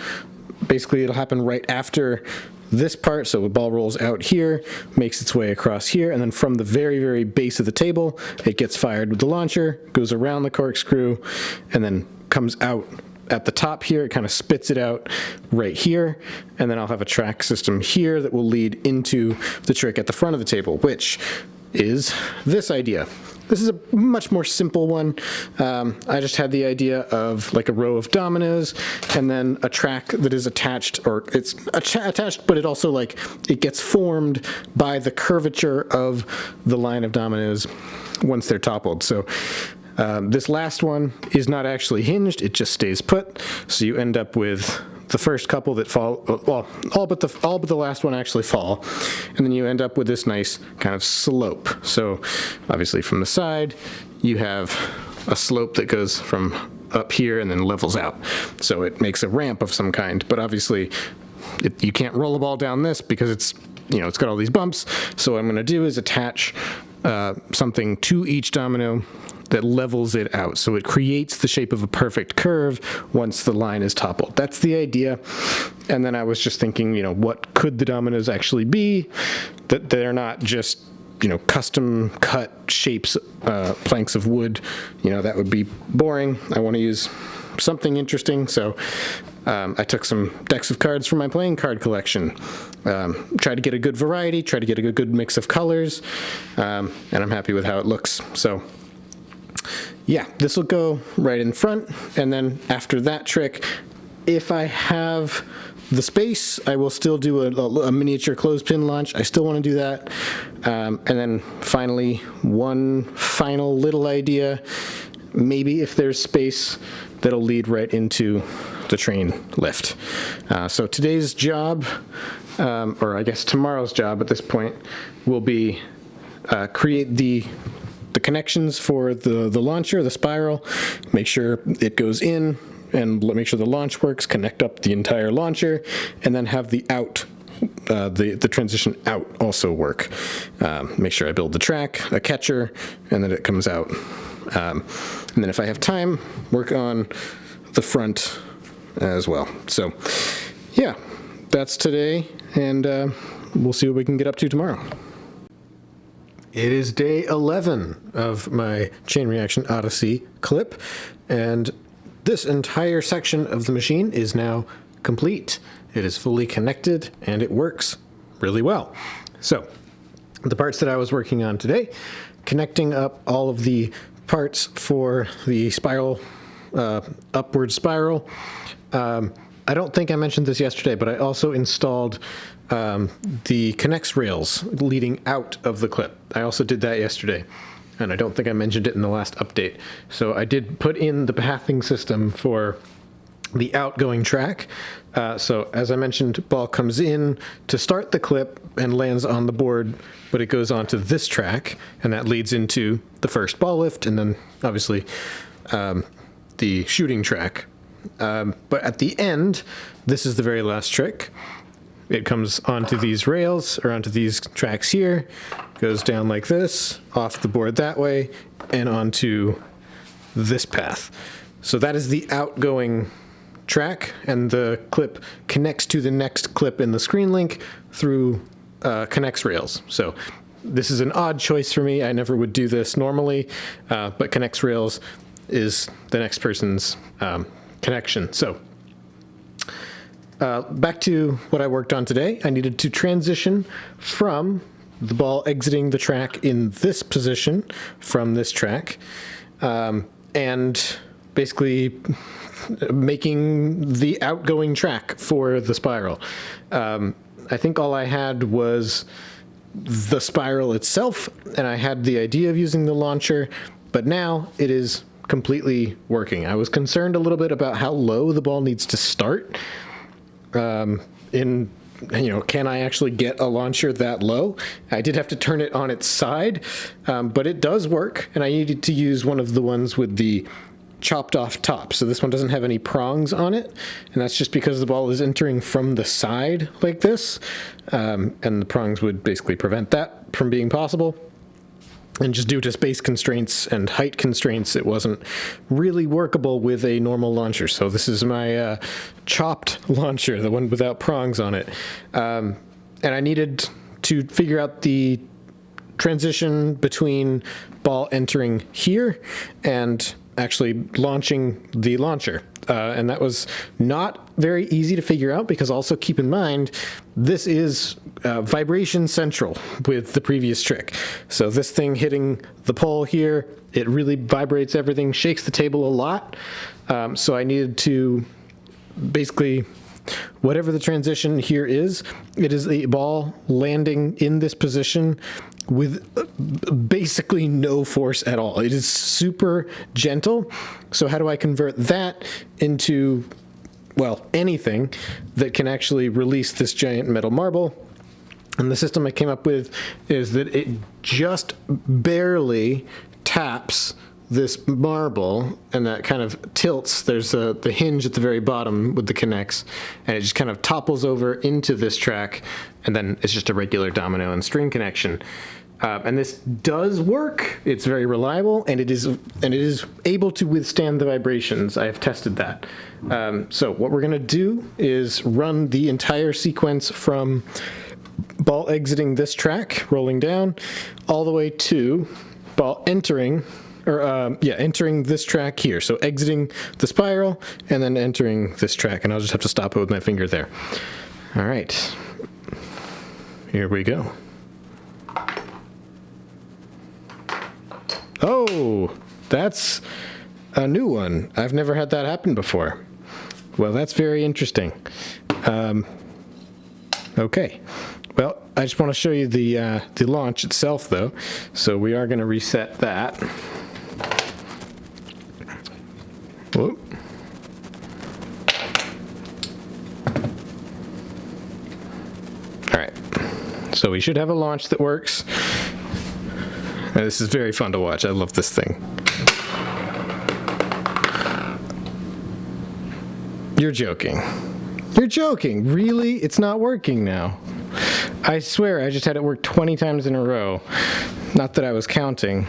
A: Basically, it'll happen right after this part. So the ball rolls out here, makes its way across here, and then from the very, very base of the table, it gets fired with the launcher, goes around the corkscrew, and then comes out at the top here, it kind of spits it out right here, and then I'll have a track system here that will lead into the trick at the front of the table, which is this idea. This is a much more simple one. I just had the idea of like a row of dominoes and then a track that is attached, or it's attached, but it also like, it gets formed by the curvature of the line of dominoes once they're toppled. So this last one is not actually hinged, it just stays put. So you end up with the first couple that fall, well, all but the last one actually fall, and then you end up with this nice kind of slope. So obviously from the side, you have a slope that goes from up here and then levels out. So it makes a ramp of some kind, but obviously you can't roll a ball down this because it's, you know, it's got all these bumps. So what I'm gonna do is attach something to each domino that levels it out. So it creates the shape of a perfect curve once the line is toppled. That's the idea. And then I was just thinking, you know, what could the dominoes actually be? That they're not just, you know, custom cut shapes, planks of wood. You know, that would be boring. I want to use something interesting. So I took some decks of cards from my playing card collection. Tried to get a good variety, tried to get a good mix of colors, and I'm happy with how it looks. So yeah, this will go right in front, and then after that trick, if I have the space, I will still do a miniature clothespin launch. I still want to do that. And then finally, one final little idea, maybe if there's space, that'll lead right into the train lift. So today's job, or I guess tomorrow's job at this point, will be create the connections for the launcher, the spiral, make sure it goes in, and make sure the launch works, connect up the entire launcher, and then have the out, the transition out also work. Make sure I build the track, a catcher, and then it comes out. And then if I have time, work on the front as well. So yeah, that's today, and we'll see what we can get up to tomorrow. It is day 11 of my Chain Reaction Odyssey clip, and this entire section of the machine is now complete. It is fully connected, and it works really well. So, the parts that I was working on today, connecting up all of the parts for the spiral, upward spiral. I don't think I mentioned this yesterday, but I also installed the Connex rails leading out of the clip. I also did that yesterday, and I don't think I mentioned it in the last update. So I did put in the pathing system for the outgoing track. So as I mentioned, ball comes in to start the clip and lands on the board, but it goes onto this track, and that leads into the first ball lift, and then obviously the shooting track. But at the end, this is the very last trick. It comes onto these rails, or onto these tracks here, goes down like this, off the board that way, and onto this path. So that is the outgoing track, and the clip connects to the next clip in the screen link through Connex rails. So this is an odd choice for me. I never would do this normally, but Connex rails is the next person's connection. So back to what I worked on today. I needed to transition from the ball exiting the track in this position from this track, and basically making the outgoing track for the spiral. I think all I had was the spiral itself, and I had the idea of using the launcher, but now it is completely working. I was concerned a little bit about how low the ball needs to start. Can I actually get a launcher that low? I did have to turn it on its side, but it does work, and I needed to use one of the ones with the chopped off top. So this one doesn't have any prongs on it, and that's just because the ball is entering from the side like this, and the prongs would basically prevent that from being possible. And just due to space constraints and height constraints, it wasn't really workable with a normal launcher. So this is my chopped launcher, the one without prongs on it. And I needed to figure out the transition between ball entering here and actually launching the launcher. And that was not very easy to figure out because also keep in mind, this is vibration central with the previous trick. So this thing hitting the pole here, it really vibrates everything, shakes the table a lot. So I needed to basically, whatever the transition here is, it is a ball landing in this position with basically no force at all. It is super gentle. So how do I convert that into, well, anything that can actually release this giant metal marble? And the system I came up with is that it just barely taps this marble, and that kind of tilts. There's the hinge at the very bottom with the connects, and it just kind of topples over into this track, and then it's just a regular domino and string connection. And this does work. It's very reliable, and it is able to withstand the vibrations. I have tested that. So what we're going to do is run the entire sequence from ball exiting this track, rolling down, all the way to ball entering this track here. So exiting the spiral and then entering this track, and I'll just have to stop it with my finger there. All right, here we go. Oh, that's a new one. I've never had that happen before. Well, that's very interesting. Okay. Well, I just want to show you the launch itself, though. So we are going to reset that. Whoop. All right. So we should have a launch that works. This is very fun to watch. I love this thing. You're joking. You're joking. Really? It's not working now. I swear I just had it work 20 times in a row. Not that I was counting.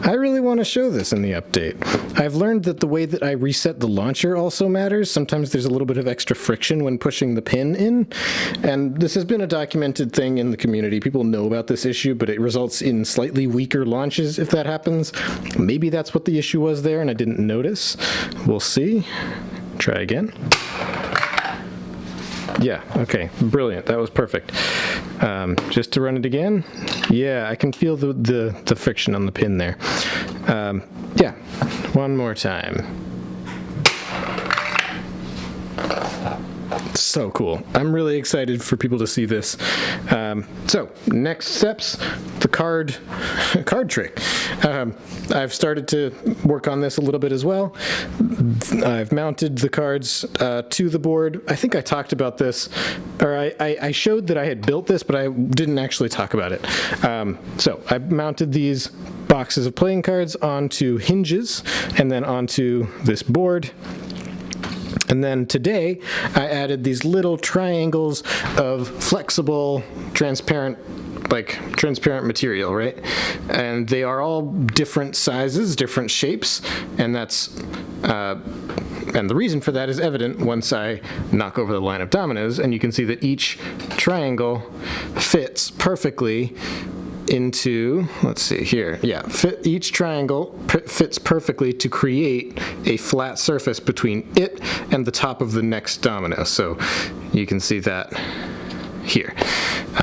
A: I really want to show this in the update. I've learned that the way that I reset the launcher also matters. Sometimes there's a little bit of extra friction when pushing the pin in, and this has been a documented thing in the community. People know about this issue, but it results in slightly weaker launches if that happens. Maybe that's what the issue was there and I didn't notice. We'll see. Try again. Yeah, okay, brilliant. That was perfect. Just to run it again. Yeah, I can feel the friction on the pin there. Yeah, one more time. So cool. I'm really excited for people to see this. So next steps, the card trick. I've started to work on this a little bit as well. I've mounted the cards to the board. I think I talked about this, or I showed that I had built this, but I didn't actually talk about it. So I mounted these boxes of playing cards onto hinges and then onto this board. And then today, I added these little triangles of flexible, transparent material, right? And they are all different sizes, different shapes, and that's and the reason for that is evident once I knock over the line of dominoes, and you can see that each triangle fits perfectly into, let's see here, yeah, each triangle fits perfectly to create a flat surface between it and the top of the next domino. So you can see that here.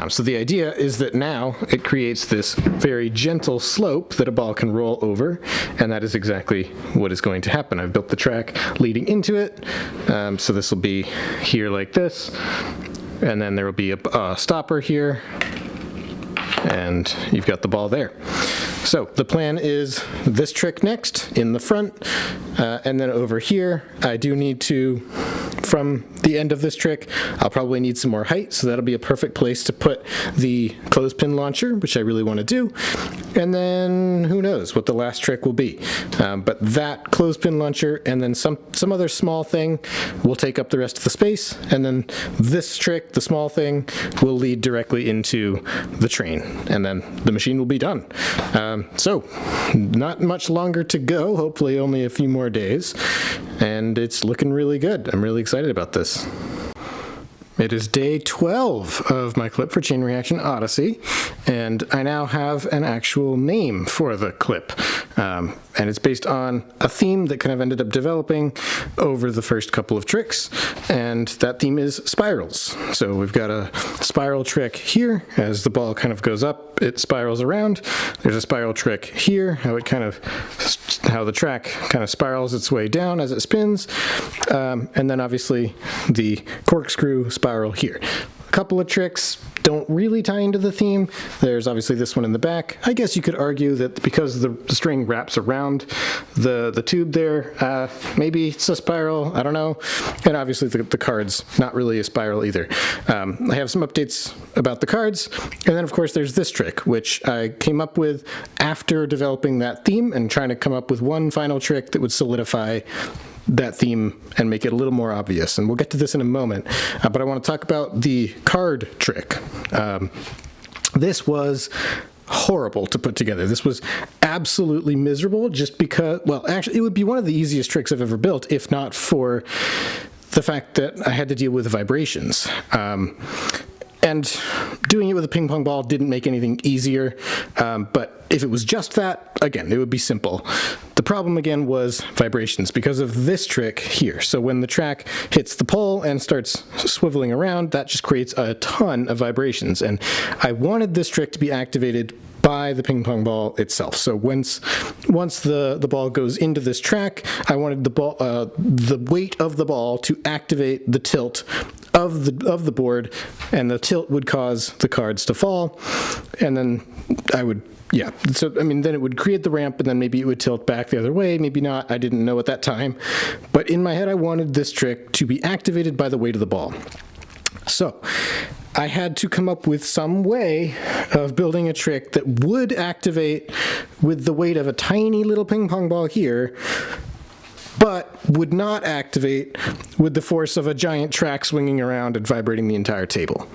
A: So the idea is that now it creates this very gentle slope that a ball can roll over, and that is exactly what is going to happen. I've built the track leading into it, so this will be here like this, and then there will be a stopper here, and you've got the ball there. So the plan is this trick next in the front, and then over here I do need to, from the end of this trick, I'll probably need some more height, so that'll be a perfect place to put the clothespin launcher, which I really want to do. And then who knows what the last trick will be. But that clothespin launcher and then some other small thing will take up the rest of the space, and then this trick, the small thing, will lead directly into the train, and then the machine will be done. So not much longer to go, hopefully only a few more days, and it's looking really good. I'm really excited about this. It is day 12 of my clip for Chain Reaction Odyssey, and I now have an actual name for the clip. And it's based on a theme that kind of ended up developing over the first couple of tricks, and that theme is spirals. So we've got a spiral trick here. As the ball kind of goes up, it spirals around. There's a spiral trick here, how the track kind of spirals its way down as it spins, and then obviously the corkscrew spiral here. A couple of tricks don't really tie into the theme. There's obviously this one in the back. I guess you could argue that because the string wraps around the tube there, maybe it's a spiral, I don't know. And obviously the card's not really a spiral either. I have some updates about the cards. And then of course there's this trick, which I came up with after developing that theme and trying to come up with one final trick that would solidify that theme and make it a little more obvious. And we'll get to this in a moment, but I want to talk about the card trick. This was horrible to put together. This was absolutely miserable just because, well, actually it would be one of the easiest tricks I've ever built if not for the fact that I had to deal with vibrations. And doing it with a ping pong ball didn't make anything easier, but if it was just that, again, it would be simple. The problem again was vibrations because of this trick here. So when the track hits the pole and starts swiveling around, that just creates a ton of vibrations. And I wanted this trick to be activated by the ping pong ball itself. So once the ball goes into this track, I wanted the weight of the ball to activate the tilt of the board, and the tilt would cause the cards to fall, and then then it would create the ramp, and then maybe it would tilt back the other way, maybe not, I didn't know at that time, but in my head I wanted this trick to be activated by the weight of the ball. So I had to come up with some way of building a trick that would activate with the weight of a tiny little ping pong ball here, but would not activate with the force of a giant track swinging around and vibrating the entire table.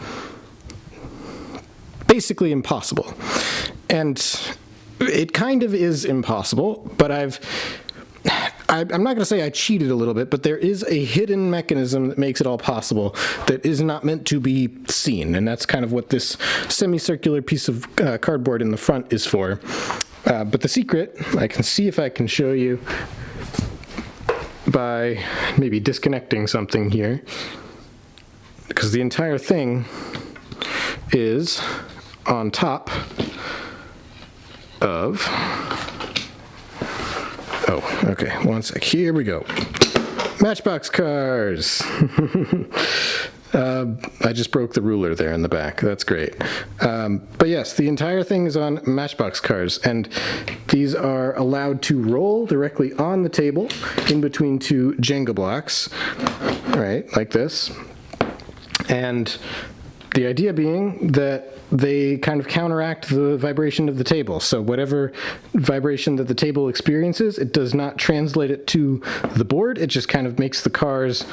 A: Basically impossible. And it kind of is impossible, but I'm not going to say I cheated a little bit, but there is a hidden mechanism that makes it all possible that is not meant to be seen, and that's kind of what this semicircular piece of cardboard in the front is for. But the secret, I can see if I can show you by maybe disconnecting something here, because the entire thing is on top of, oh, okay, one sec, here we go. Matchbox cars. I just broke the ruler there in the back. That's great. But yes, the entire thing is on Matchbox cars, and these are allowed to roll directly on the table in between two Jenga blocks, right, like this. And the idea being that they kind of counteract the vibration of the table. So whatever vibration that the table experiences, it does not translate it to the board. It just kind of makes the cars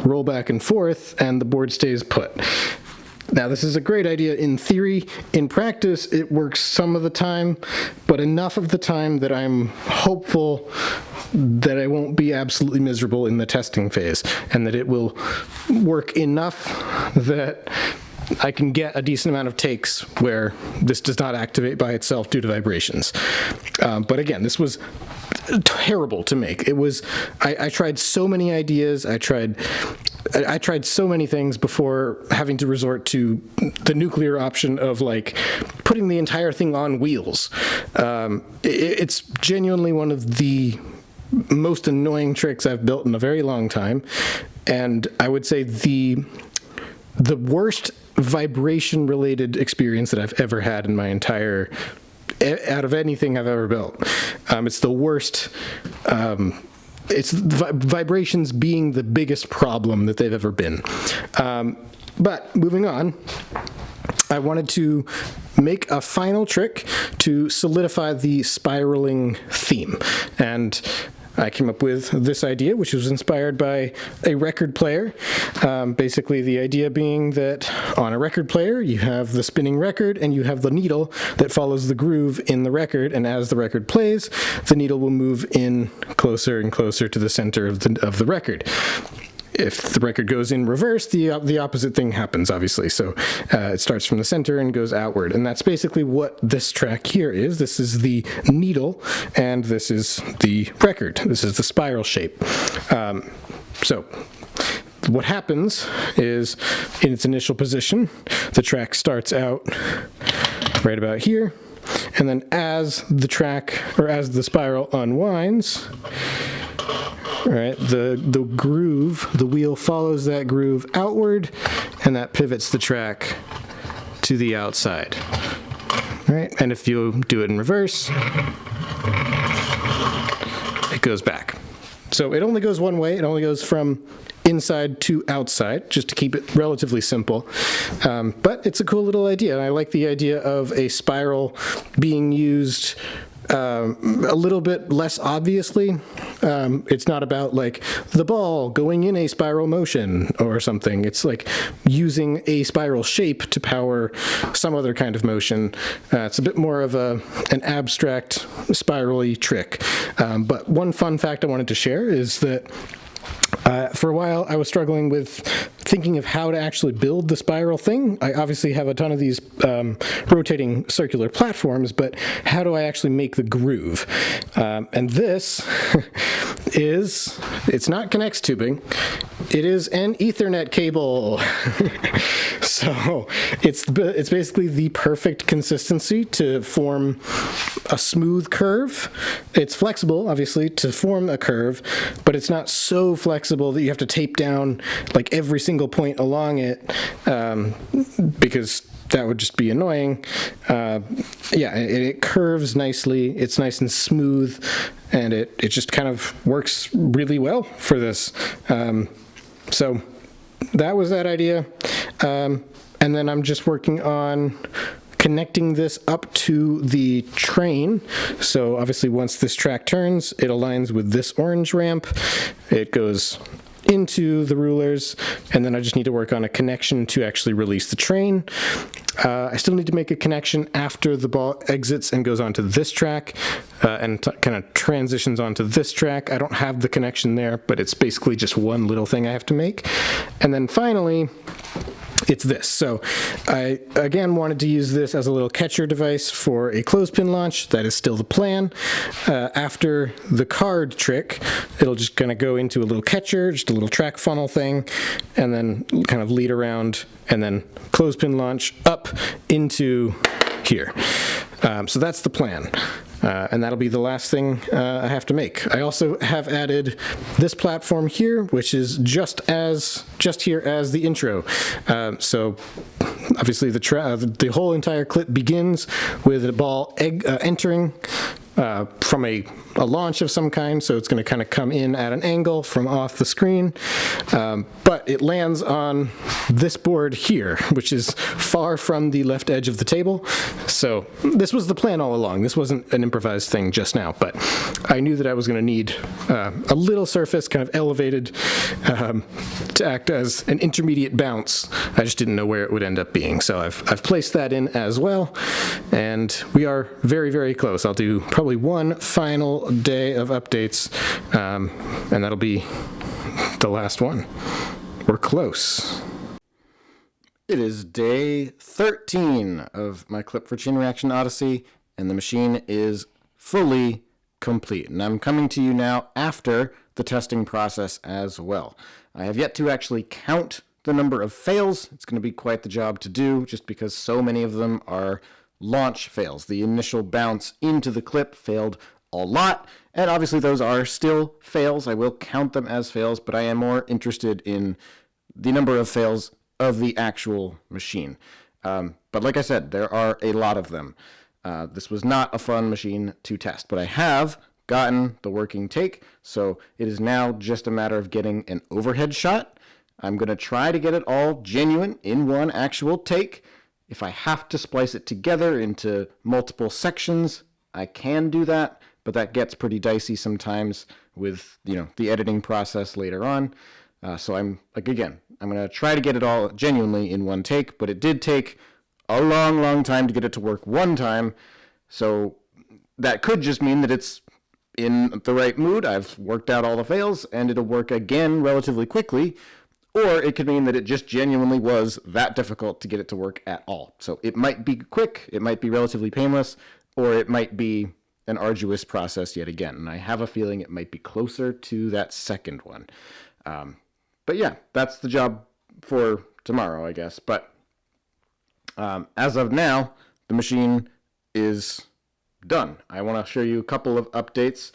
A: roll back and forth, and the board stays put. Now, this is a great idea in theory. In practice, it works some of the time, but enough of the time that I'm hopeful that I won't be absolutely miserable in the testing phase, and that it will work enough that I can get a decent amount of takes where this does not activate by itself due to vibrations. But again, this was terrible to make. It was, I tried so many ideas, I tried so many things before having to resort to the nuclear option of like putting the entire thing on wheels. It's genuinely one of the most annoying tricks I've built in a very long time, and I would say the worst vibration related experience that I've ever had in my entire, out of anything I've ever built. It's the worst. It's vibrations being the biggest problem that they've ever been. But moving on, I wanted to make a final trick to solidify the spiraling theme. And I came up with this idea, which was inspired by a record player. Basically, the idea being that on a record player, you have the spinning record and you have the needle that follows the groove in the record, and as the record plays, the needle will move in closer and closer to the center of the record. if the record goes in reverse, the opposite thing happens, obviously. So it starts from the center and goes outward. And that's basically what this track here is. This is the needle, and this is the record. This is the spiral shape. So what happens is, in its initial position, the track starts out right about here. And then as the track, or as the spiral unwinds, right, the groove, the wheel follows that groove outward, and that pivots the track to the outside. Right? And if you do it in reverse, it goes back. So it only goes one way. It only goes from inside to outside, just to keep it relatively simple. But it's a cool little idea, and I like the idea of a spiral being used a little bit less obviously. It's not about like the ball going in a spiral motion or something. It's like using a spiral shape to power some other kind of motion. It's a bit more of an abstract spirally trick. But one fun fact I wanted to share is that for a while, I was struggling with thinking of how to actually build the spiral thing. I obviously have a ton of these rotating circular platforms, but how do I actually make the groove? And this it's not Connex tubing. It is an Ethernet cable. So it's basically the perfect consistency to form a smooth curve. It's flexible, obviously, to form a curve, but it's not so flexible that you have to tape down like every single point along it, because that would just be annoying. Yeah, it curves nicely. It's nice and smooth, and it just kind of works really well for this. So that was that idea. And then I'm just working on connecting this up to the train. So obviously once this track turns, it aligns with this orange ramp. It goes into the rulers, and then I just need to work on a connection to actually release the train. I still need to make a connection after the ball exits and goes onto this track, and kind of transitions onto this track. I don't have the connection there, but it's basically just one little thing I have to make. And then finally, it's this. So I, again, wanted to use this as a little catcher device for a clothespin launch. That is still the plan. After the card trick, it'll just kind of go into a little catcher, just a little track funnel thing, and then kind of lead around, and then clothespin launch up into here. So that's the plan. And that'll be the last thing I have to make. I also have added this platform here, which is just here as the intro. So obviously the whole entire clip begins with a ball entering from a launch of some kind, so it's going to kind of come in at an angle from off the screen, but it lands on this board here, which is far from the left edge of the table. So this was the plan all along. This wasn't an improvised thing just now, but I knew that I was going to need a little surface kind of elevated to act as an intermediate bounce. I just didn't know where it would end up being, so I've placed that in as well, and we are very, very close. I'll do probably one final day of updates, and that'll be the last one. We're close. It is day 13 of my Clip for Chain Reaction Odyssey, and the machine is fully complete. And I'm coming to you now after the testing process as well. I have yet to actually count the number of fails. It's going to be quite the job to do, just because so many of them are launch fails. The initial bounce into the clip failed a lot, and obviously those are still fails. I will count them as fails, but I am more interested in the number of fails of the actual machine. But like I said, there are a lot of them. This was not a fun machine to test, but I have gotten the working take, so it is now just a matter of getting an overhead shot. I'm going to try to get it all genuine in one actual take. If I have to splice it together into multiple sections, I can do that, but that gets pretty dicey sometimes with, the editing process later on. So I'm going to try to get it all genuinely in one take, but it did take a long, long time to get it to work one time. So that could just mean that it's
B: in the right mood, I've worked out all the fails, and it'll work again relatively quickly. Or it could mean that it just genuinely was that difficult to get it to work at all. So it might be quick, it might be relatively painless, or it might be an arduous process yet again. And I have a feeling it might be closer to that second one. But yeah, that's the job for tomorrow, I guess. But as of now, the machine is done. I want to show you a couple of updates.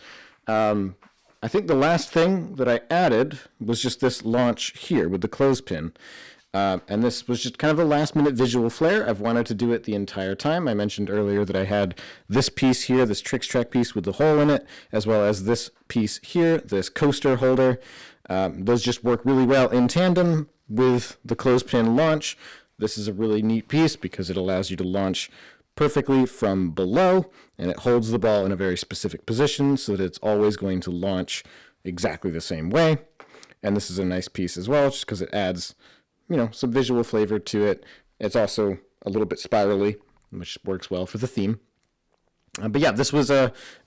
B: I think the last thing that I added was just this launch here with the clothespin. And this was just kind of a last minute visual flair. I've wanted to do it the entire time. I mentioned earlier that I had this piece here, this Trixtrac piece with the hole in it, as well as this piece here, this coaster holder. Those just work really well in tandem with the clothespin launch. This is a really neat piece because it allows you to launch perfectly from below, and it holds the ball in a very specific position so that it's always going to launch exactly the same way. And this is a nice piece as well, just because it adds, some visual flavor to it. It's also a little bit spirally, which works well for the theme. But yeah, this was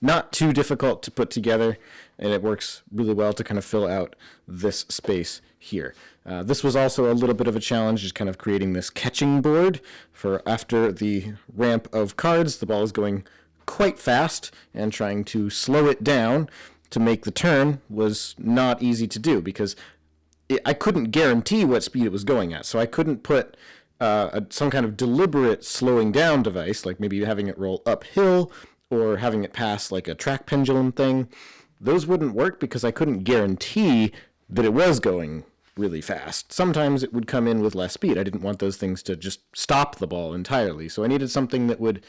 B: not too difficult to put together, and it works really well to kind of fill out this space here. This was also a little bit of a challenge, just kind of creating this catching board for after the ramp of cards. The ball is going quite fast, and trying to slow it down to make the turn was not easy to do because I couldn't guarantee what speed it was going at, so I couldn't put some kind of deliberate slowing down device, like maybe having it roll uphill or having it pass like a track pendulum thing. Those wouldn't work because I couldn't guarantee that it was going really fast. Sometimes it would come in with less speed. I didn't want those things to just stop the ball entirely. So I needed something that the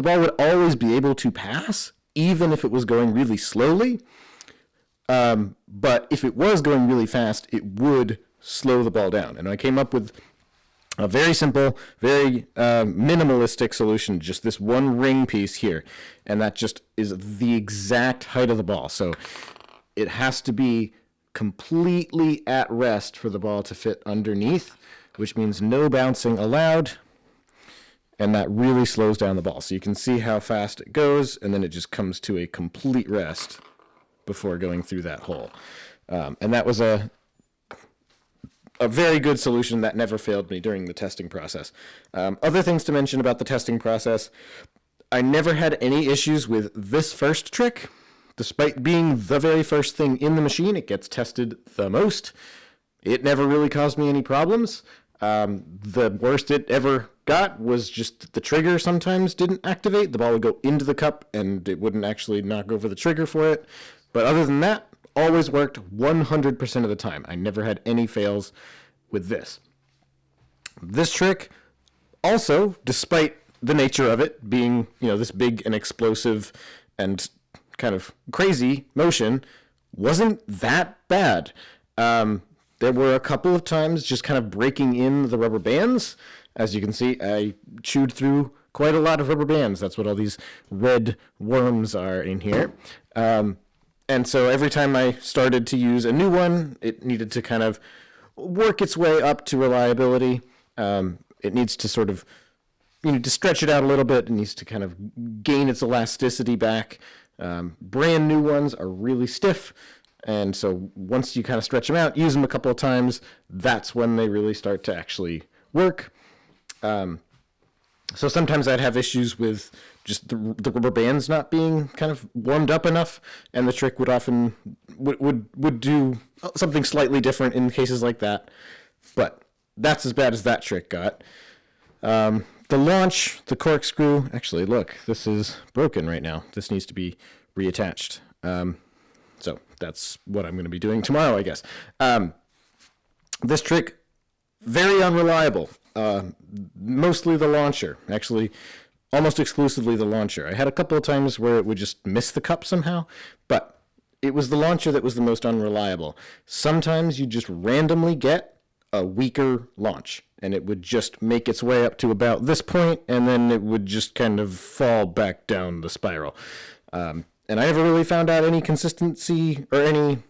B: ball would always be able to pass, even if it was going really slowly. But if it was going really fast, it would slow the ball down. And I came up with a very simple, very minimalistic solution, just this one ring piece here. And that just is the exact height of the ball. So it has to be completely at rest for the ball to fit underneath, which means no bouncing allowed. And that really slows down the ball. So you can see how fast it goes, and then it just comes to a complete rest before going through that hole. And that was a very good solution that never failed me during the testing process. Other things to mention about the testing process, I never had any issues with this first trick. Despite being the very first thing in the machine, it gets tested the most. It never really caused me any problems. The worst it ever got was just the trigger sometimes didn't activate. The ball would go into the cup and it wouldn't actually knock over the trigger for it. But other than that, always worked 100% of the time. I never had any fails with this. This trick also, despite the nature of it being, this big and explosive and kind of crazy motion, wasn't that bad. There were a couple of times just kind of breaking in the rubber bands. As you can see, I chewed through quite a lot of rubber bands. That's what all these red worms are in here. And so every time I started to use a new one, it needed to kind of work its way up to reliability. It needs to sort of, to stretch it out a little bit. It needs to kind of gain its elasticity back. Brand new ones are really stiff. And so once you kind of stretch them out, use them a couple of times, that's when they really start to actually work. So sometimes I'd have issues with just the rubber bands not being kind of warmed up enough, and the trick would often would do something slightly different in cases like that. But that's as bad as that trick got. The launch, the corkscrew, actually, look, this is broken right now. This needs to be reattached. So that's what I'm going to be doing tomorrow, I guess. This trick, very unreliable. Mostly the launcher, actually almost exclusively the launcher. I had a couple of times where it would just miss the cup somehow, but it was the launcher that was the most unreliable. Sometimes you just randomly get a weaker launch, and it would just make its way up to about this point, and then it would just kind of fall back down the spiral. And I never really found out any consistency or any,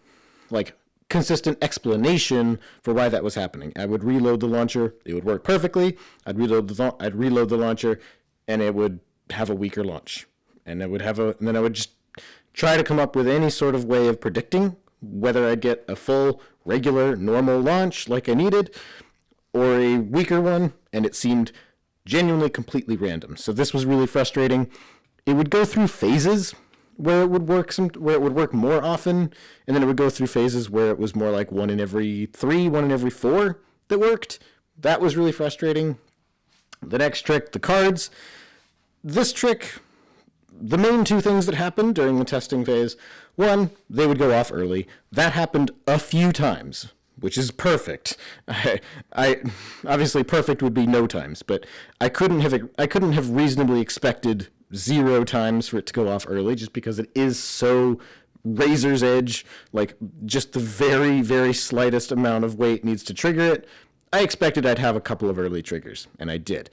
B: consistent explanation for why that was happening. I would reload the launcher, it would work perfectly. I'd reload the launcher, and it would have a weaker launch. And then I would just try to come up with any sort of way of predicting whether I'd get a full, regular, normal launch like I needed, or a weaker one, and it seemed genuinely completely random. So this was really frustrating. It would go through phases where it would work more often, and then it would go through phases where it was more like 1 in every 3, 1 in every 4 that worked. That was really frustrating. The next trick, the cards. This trick, the main 2 things that happened during the testing phase, 1, they would go off early. That happened a few times, which is perfect. I obviously perfect would be no times, but I couldn't have reasonably expected 0 times for it to go off early, just because it is so razor's edge, like just the very, very slightest amount of weight needs to trigger it. I expected I'd have a couple of early triggers, and I did.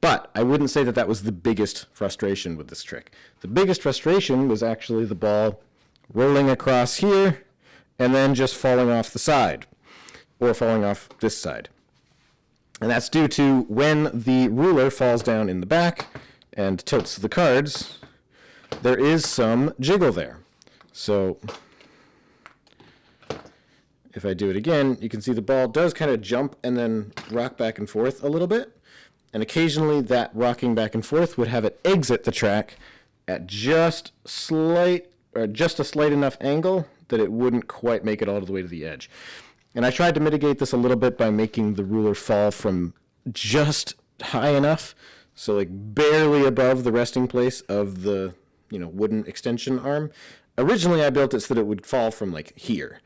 B: But I wouldn't say that that was the biggest frustration with this trick. The biggest frustration was actually the ball rolling across here and then just falling off the side, or falling off this side. And that's due to when the ruler falls down in the back and tilts the cards, there is some jiggle there. So if I do it again, you can see the ball does kind of jump and then rock back and forth a little bit. And occasionally that rocking back and forth would have it exit the track at just a slight enough angle that it wouldn't quite make it all the way to the edge. And I tried to mitigate this a little bit by making the ruler fall from just high enough, so like barely above the resting place of the, wooden extension arm. Originally I built it so that it would fall from like here,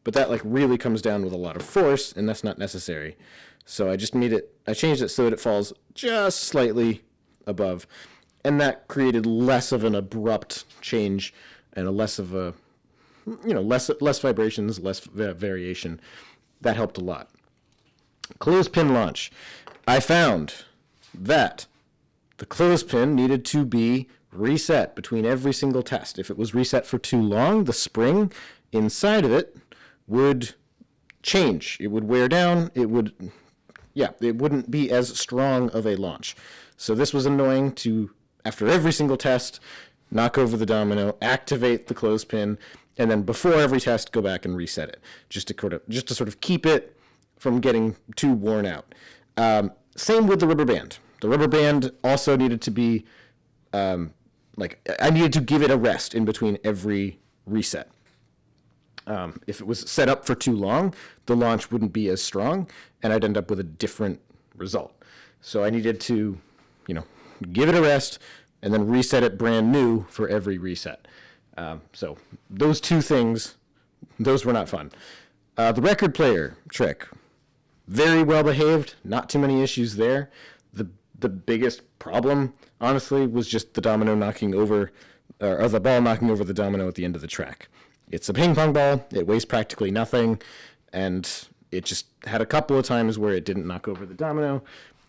B: but that like really comes down with a lot of force, and that's not necessary. So I changed it so that it falls just slightly above, and that created less of an abrupt change and less vibrations, less variation. That helped a lot. Clothespin launch. I found that the clothespin needed to be reset between every single test. If it was reset for too long, the spring inside of it would change. It would wear down. It wouldn't be as strong of a launch. So this was annoying to, after every single test, knock over the domino, activate the clothespin, and then before every test, go back and reset it, just to sort of keep it from getting too worn out. Same with the rubber band. The rubber band also needed to be, I needed to give it a rest in between every reset. If it was set up for too long, the launch wouldn't be as strong, and I'd end up with a different result. So I needed to, give it a rest, and then reset it brand new for every reset. So those 2 things, those were not fun. The record player trick, very well behaved, not too many issues there. The biggest problem, honestly, was just the domino knocking over, or the ball knocking over the domino at the end of the track. It's a ping pong ball, it weighs practically nothing, and it just had a couple of times where it didn't knock over the domino.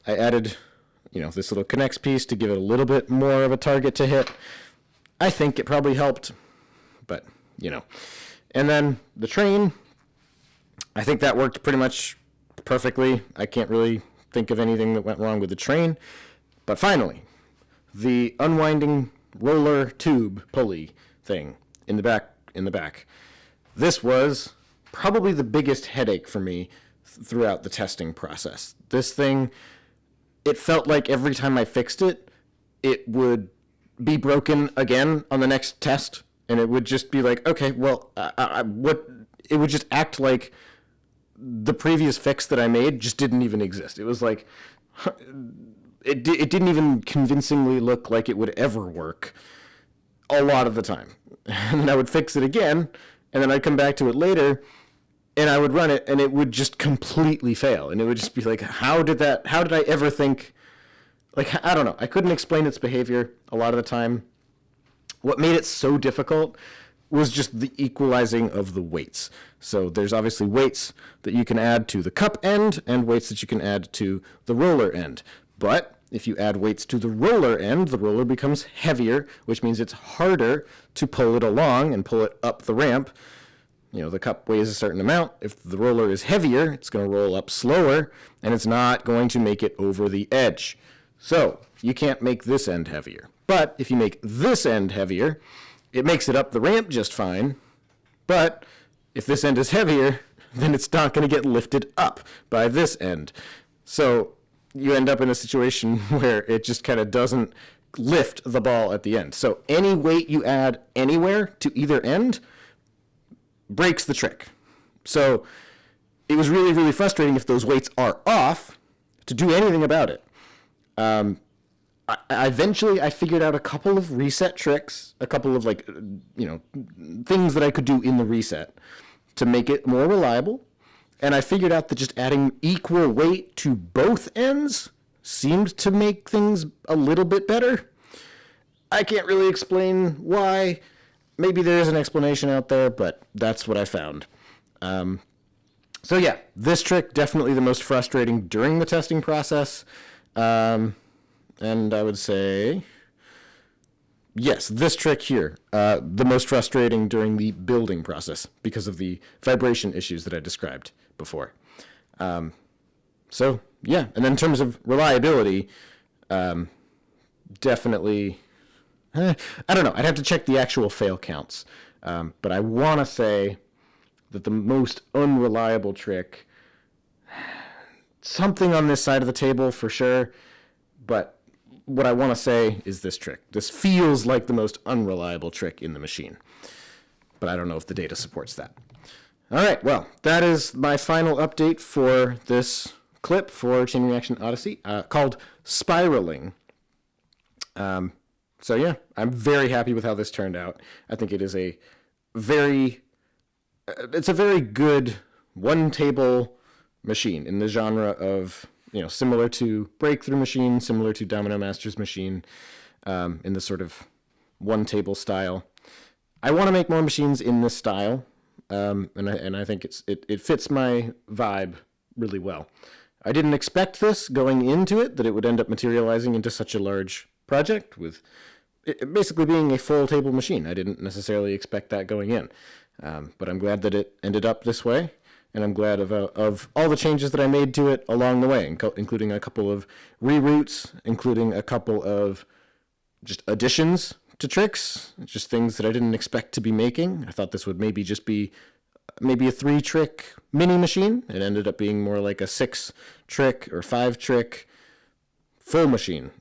B: I added, this little connects piece to give it a little bit more of a target to hit. I think it probably helped, but, And then the train, I think that worked pretty much perfectly. I can't really think of anything that went wrong with the train. But finally, the unwinding roller tube pulley thing in the back. This was probably the biggest headache for me throughout the testing process. This thing, it felt like every time I fixed it, it would be broken again on the next test, and it would just be like, okay, well, it would just act like the previous fix that I made just didn't even exist. It was like, it didn't even convincingly look like it would ever work a lot of the time. And then I would fix it again, and then I'd come back to it later, and I would run it, and it would just completely fail. And it would just be like, how did I ever think, like, I don't know. I couldn't explain its behavior a lot of the time. What made it so difficult was just the equalizing of the weights. So there's obviously weights that you can add to the cup end and weights that you can add to the roller end. But if you add weights to the roller end, the roller becomes heavier, which means it's harder to pull it along and pull it up the ramp. The cup weighs a certain amount. If the roller is heavier, it's going to roll up slower, and it's not going to make it over the edge. So you can't make this end heavier. But if you make this end heavier, it makes it up the ramp just fine. But if this end is heavier, then it's not going to get lifted up by this end. So you end up in a situation where it just kind of doesn't lift the ball at the end. So any weight you add anywhere to either end breaks the trick. So it was really, really frustrating if those weights are off to do anything about it. Eventually I figured out a couple of reset tricks, a couple of things that I could do in the reset to make it more reliable. And I figured out that just adding equal weight to both ends seemed to make things a little bit better. I can't really explain why. Maybe there is an explanation out there, but that's what I found. So yeah, this trick definitely the most frustrating during the testing process. And I would say, yes, this trick here, the most frustrating during the building process because of the vibration issues that I described before. So yeah, and then in terms of reliability, definitely, I don't know, I'd have to check the actual fail counts. But I want to say that the most unreliable trick, something on this side of the table for sure, but what I want to say is this trick. This feels like the most unreliable trick in the machine, but I don't know if the data supports that. All right, well, that is my final update for this clip for Chain Reaction Odyssey, called Spiraling. So yeah, I'm very happy with how this turned out. I think it is it's a very good one-table machine in the genre of, similar to Breakthrough Machine, similar to Domino Master's machine, in the sort of one-table style. I want to make more machines in this style, and I think it fits my vibe really well. I didn't expect this going into it, that it would end up materializing into such a large project with it basically being a full table machine. I didn't necessarily expect that going in, but I'm glad that it ended up this way, and I'm glad of all the changes that I made to it along the way, including a couple of reroutes, including a couple of just additions to tricks, just things that I didn't expect to be making. I thought this would maybe just be a 3-trick mini machine. It ended up being more like a 6-trick or 5-trick full machine.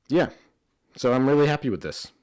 B: Yeah, so I'm really happy with this.